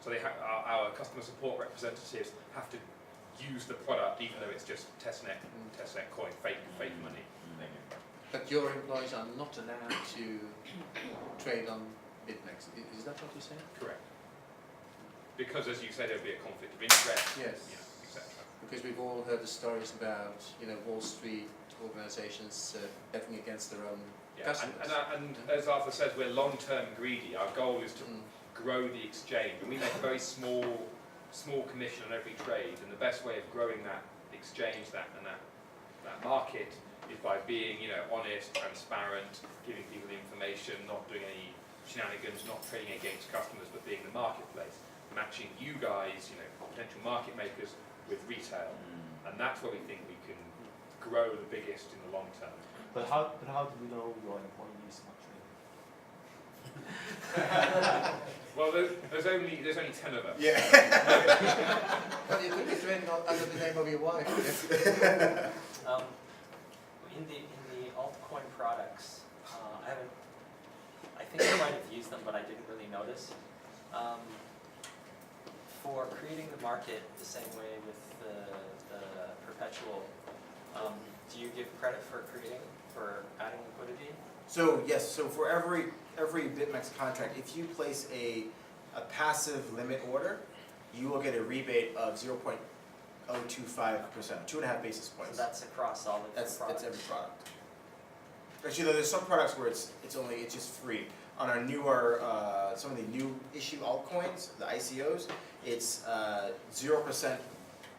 So our customer support representatives have to use the product even though it's just testnet coin, fake money. Thank you. But your employees are not allowed to trade on BitMEX. Is that what you're saying? Correct. Because as you say, there'll be a conflict of interest, Yes. etc. Because we've all heard the stories about, Wall Street organizations betting against their own customers. And as Arthur says, we're long-term greedy. Our goal is to grow the exchange, and we make a very small commission on every trade. And the best way of growing that exchange, that market, is by being, honest, transparent, giving people the information, not doing any shenanigans, not trading against customers, but being the marketplace, matching you guys, potential market makers with retail, and that's where we think we can grow the biggest in the long term. But how do we know your employees not trading? Well, there's only 10 of us. Yeah. Well, you could be trading under the name of your wife. In the altcoin products, I think I might have used them, but I didn't really notice. For creating the market the same way with the perpetual, do you give credit for adding liquidity? So yes, so for every BitMEX contract, if you place a passive limit order, you will get a rebate of 0.025%, 2.5 basis So points. that's across all of the products? That's every product. Actually, there's some products where it's just free. On our newer, some of the new issue altcoins, the ICOs, it's 0%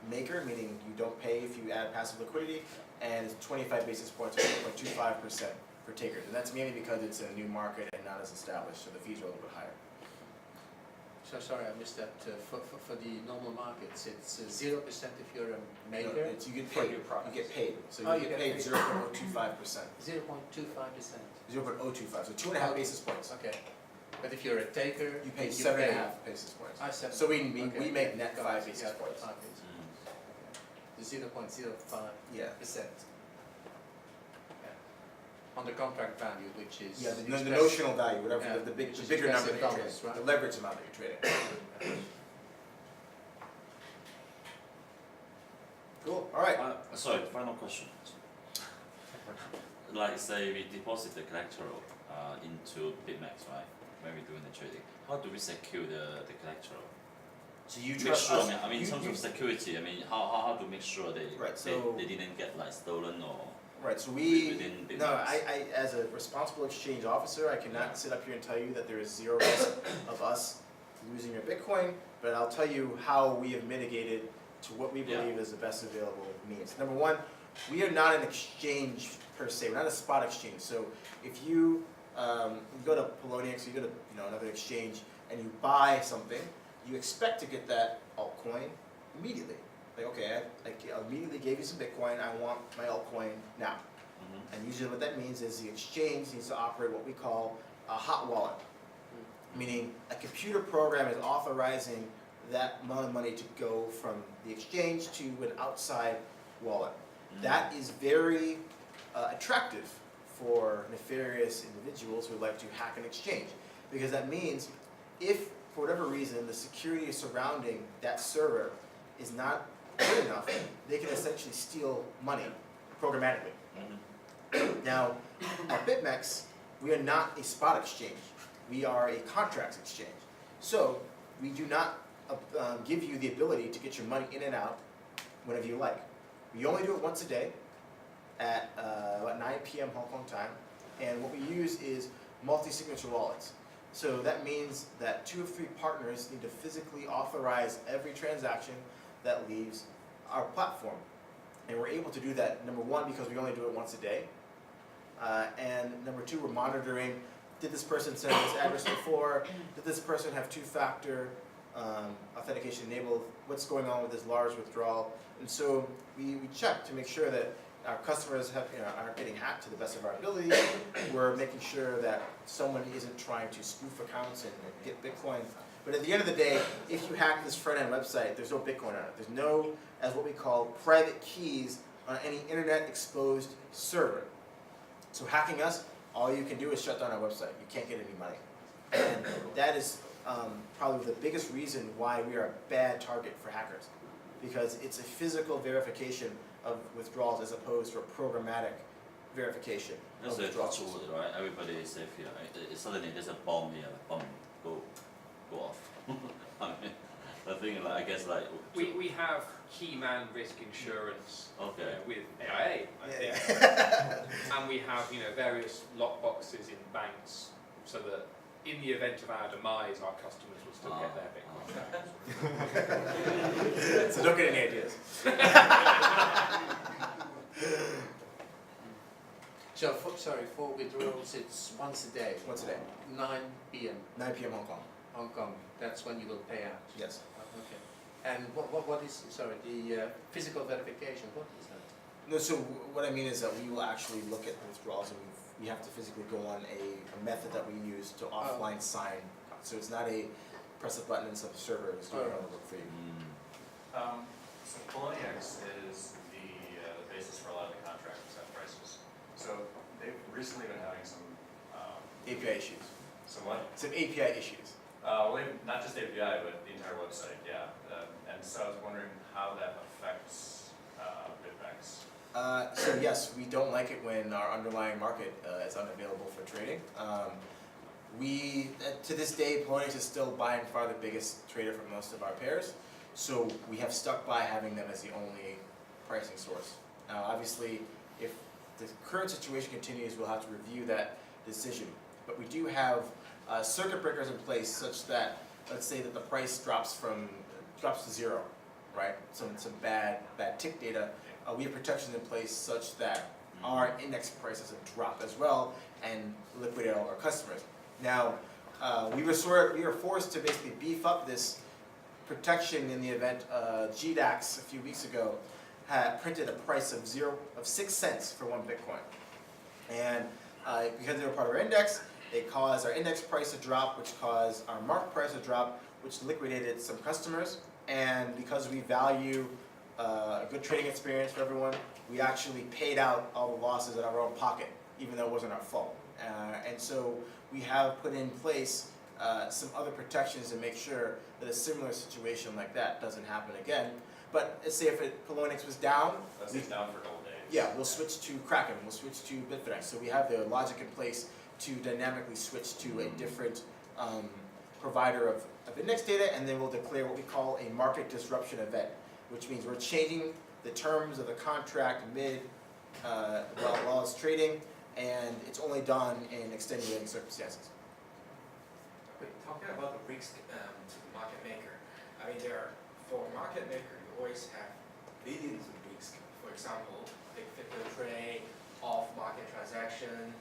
maker, meaning you don't pay if you add passive liquidity, and it's 25 basis points or 0.25% for takers. And that's mainly because it's a new market and not as established, so the fees are a little bit higher. So sorry, I missed that. For the normal markets, it's 0% if you're a No, maker. you get For paid. new products. You get paid. So Oh, you get paid 0.025%. 0.25%. 0.025, so 2.5 basis points. Okay. But if you're a taker, You pay 7.5 basis points. Seven. So we Okay. make net Got 5 it. basis Yeah, points. 5 basis points. The 0.05%. Yeah. On the contract value, which is Yeah, the expressed- notional value, whatever, Yeah, the which is bigger expressed number in that you're dollars, trading, right? the leverage amount that you're trading. Cool, all right. Sorry, final question. Like say we deposit the collateral into BitMEX, right? When we're doing the trading, how do we secure the collateral? So you Make trust sure, us. in terms of security, how to make sure Right, so- they didn't get like stolen or Right, so within BitMEX? no, I, as a responsible exchange officer, I cannot sit up here and tell you that there is zero risk of us losing your Bitcoin, but I'll tell you how we have mitigated to what we believe is the best available means. Number one, we are not an exchange per se, we're not a spot exchange. So if you go to Poloniex, you go to another exchange, and you buy something, you expect to get that altcoin immediately. Like, okay, I immediately gave you some Bitcoin, I want my altcoin now. Mhm. And usually what that means is the exchange needs to operate what we call a hot wallet. Meaning a computer program is authorizing that amount of money to go from the exchange to an outside wallet. That is very attractive for nefarious individuals who like to hack an exchange. Because that means if, for whatever reason, the security surrounding that server is not good enough, they can essentially steal money programmatically. Now, at BitMEX, we are not a spot exchange. We are a contracts exchange. So, we do not give you the ability to get your money in and out whenever you like. We only do it once a day at about 9 p.m. Hong Kong time, and what we use is multi-signature wallets. So that means that 2 of 3 partners need to physically authorize every transaction that leaves our platform. And we're able to do that, number 1, because we only do it once a day. And number 2, we're monitoring, did this person send this address before? Did this person have 2-factor authentication enabled? What's going on with this large withdrawal? And so we check to make sure that our customers aren't getting hacked to the best of our ability. We're making sure that someone isn't trying to spoof accounts and get Bitcoin. But at the end of the day, if you hack this front-end website, there's no Bitcoin on it. There's no, as what we call, private keys on any internet-exposed server. So hacking us, all you can do is shut down our website. You can't get any money. And that is probably the biggest reason why we are a bad target for hackers, because it's a physical verification of withdrawals as opposed to a programmatic verification That's of a withdrawals. touch wood, right? Everybody is safe here. Suddenly there's a bomb here, bomb, go off. I mean, the thing, like, I guess, like. We have key man risk insurance Okay. with AIA, I Yeah. think. And we have, various lockboxes in banks so that in the event of our demise, our customers will still get their Bitcoin. So don't get any ideas. So, for withdrawals, it's once a day, Once a day, 9 p.m. 9 p.m. Hong Kong. Hong Kong. That's when you will pay out. Yes. Okay. And what is, the physical verification, what is that? No, so what I mean is that we will actually look at the withdrawals, and we have to physically go on a method that we use to offline sign. So it's not a press a button and some server is doing all the work for you. So Poloniex is the basis for a lot of the contract set prices. So they've recently been having some API issues. somewhat, Some API issues. well, not just API, but the entire website, yeah. And so I was wondering how that affects BitMEX. So yes, we don't like it when our underlying market is unavailable for trading. To this day, Poloniex is still by and far the biggest trader for most of our pairs. So we have stuck by having them as the only pricing source. Now, obviously, if the current situation continues, we'll have to review that decision. But we do have circuit breakers in place such that, let's say that the price drops to 0, right? Some bad tick data. We have protections in place such that our index price doesn't drop as well and liquidate all of our customers. Now, we were forced to basically beef up this protection in the event GDAX a few weeks ago had printed a price of 6 cents for 1 Bitcoin. And because they were part of our index, they caused our index price to drop, which caused our market price to drop, which liquidated some customers. And because we value a good trading experience for everyone, we actually paid out all the losses out of our own pocket, even though it wasn't our fault. And so we have put in place some other protections to make sure that a similar situation like that doesn't happen again. But let's say if Poloniex was down, That's down for a couple days. yeah, we'll switch to Kraken, we'll switch to Bitfinex. So we have the logic in place to dynamically switch to a different provider of index data, and then we'll declare what we call a market disruption event, which means we're changing the terms of the contract while it's trading, and it's only done in extenuating circumstances. Wait, talking about the risk to the market maker, I mean, for a market maker, you always have billions of risk. For example, big crypto trade, off-market transaction,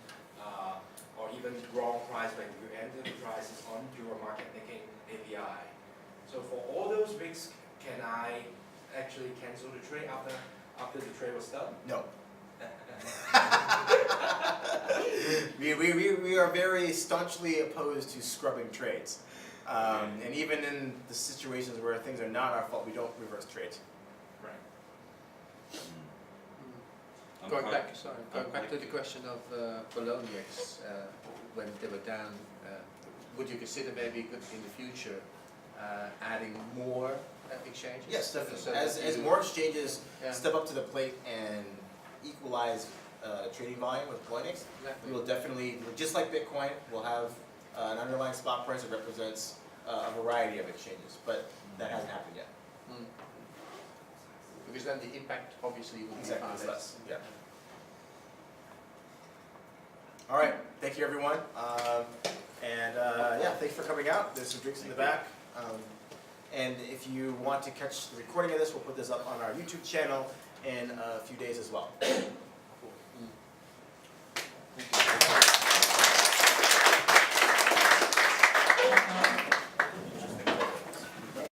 or even wrong price when you enter the prices on your market making API. So for all those risks, can I actually cancel the trade after the trade was done? No. We are very staunchly opposed to scrubbing trades. And even in the situations where things are not our fault, we don't reverse trades. Right. Going back to the question of Poloniex, when they were down, would you consider maybe in the future adding more exchanges? Yes, definitely. So As that you- more exchanges Yeah. step up to the plate and equalize trading volume with Poloniex, we will definitely, just like Bitcoin, we'll have an underlying spot price that represents a variety of exchanges, but that hasn't happened yet. Mm. Because then the impact obviously would be Exactly, far it's less. less, yeah. All right, thank you everyone. And yeah, thanks for coming out. There's some drinks in the back. And if you want to catch the recording of this, we'll put this up on our YouTube channel in a few days as well. Thank you.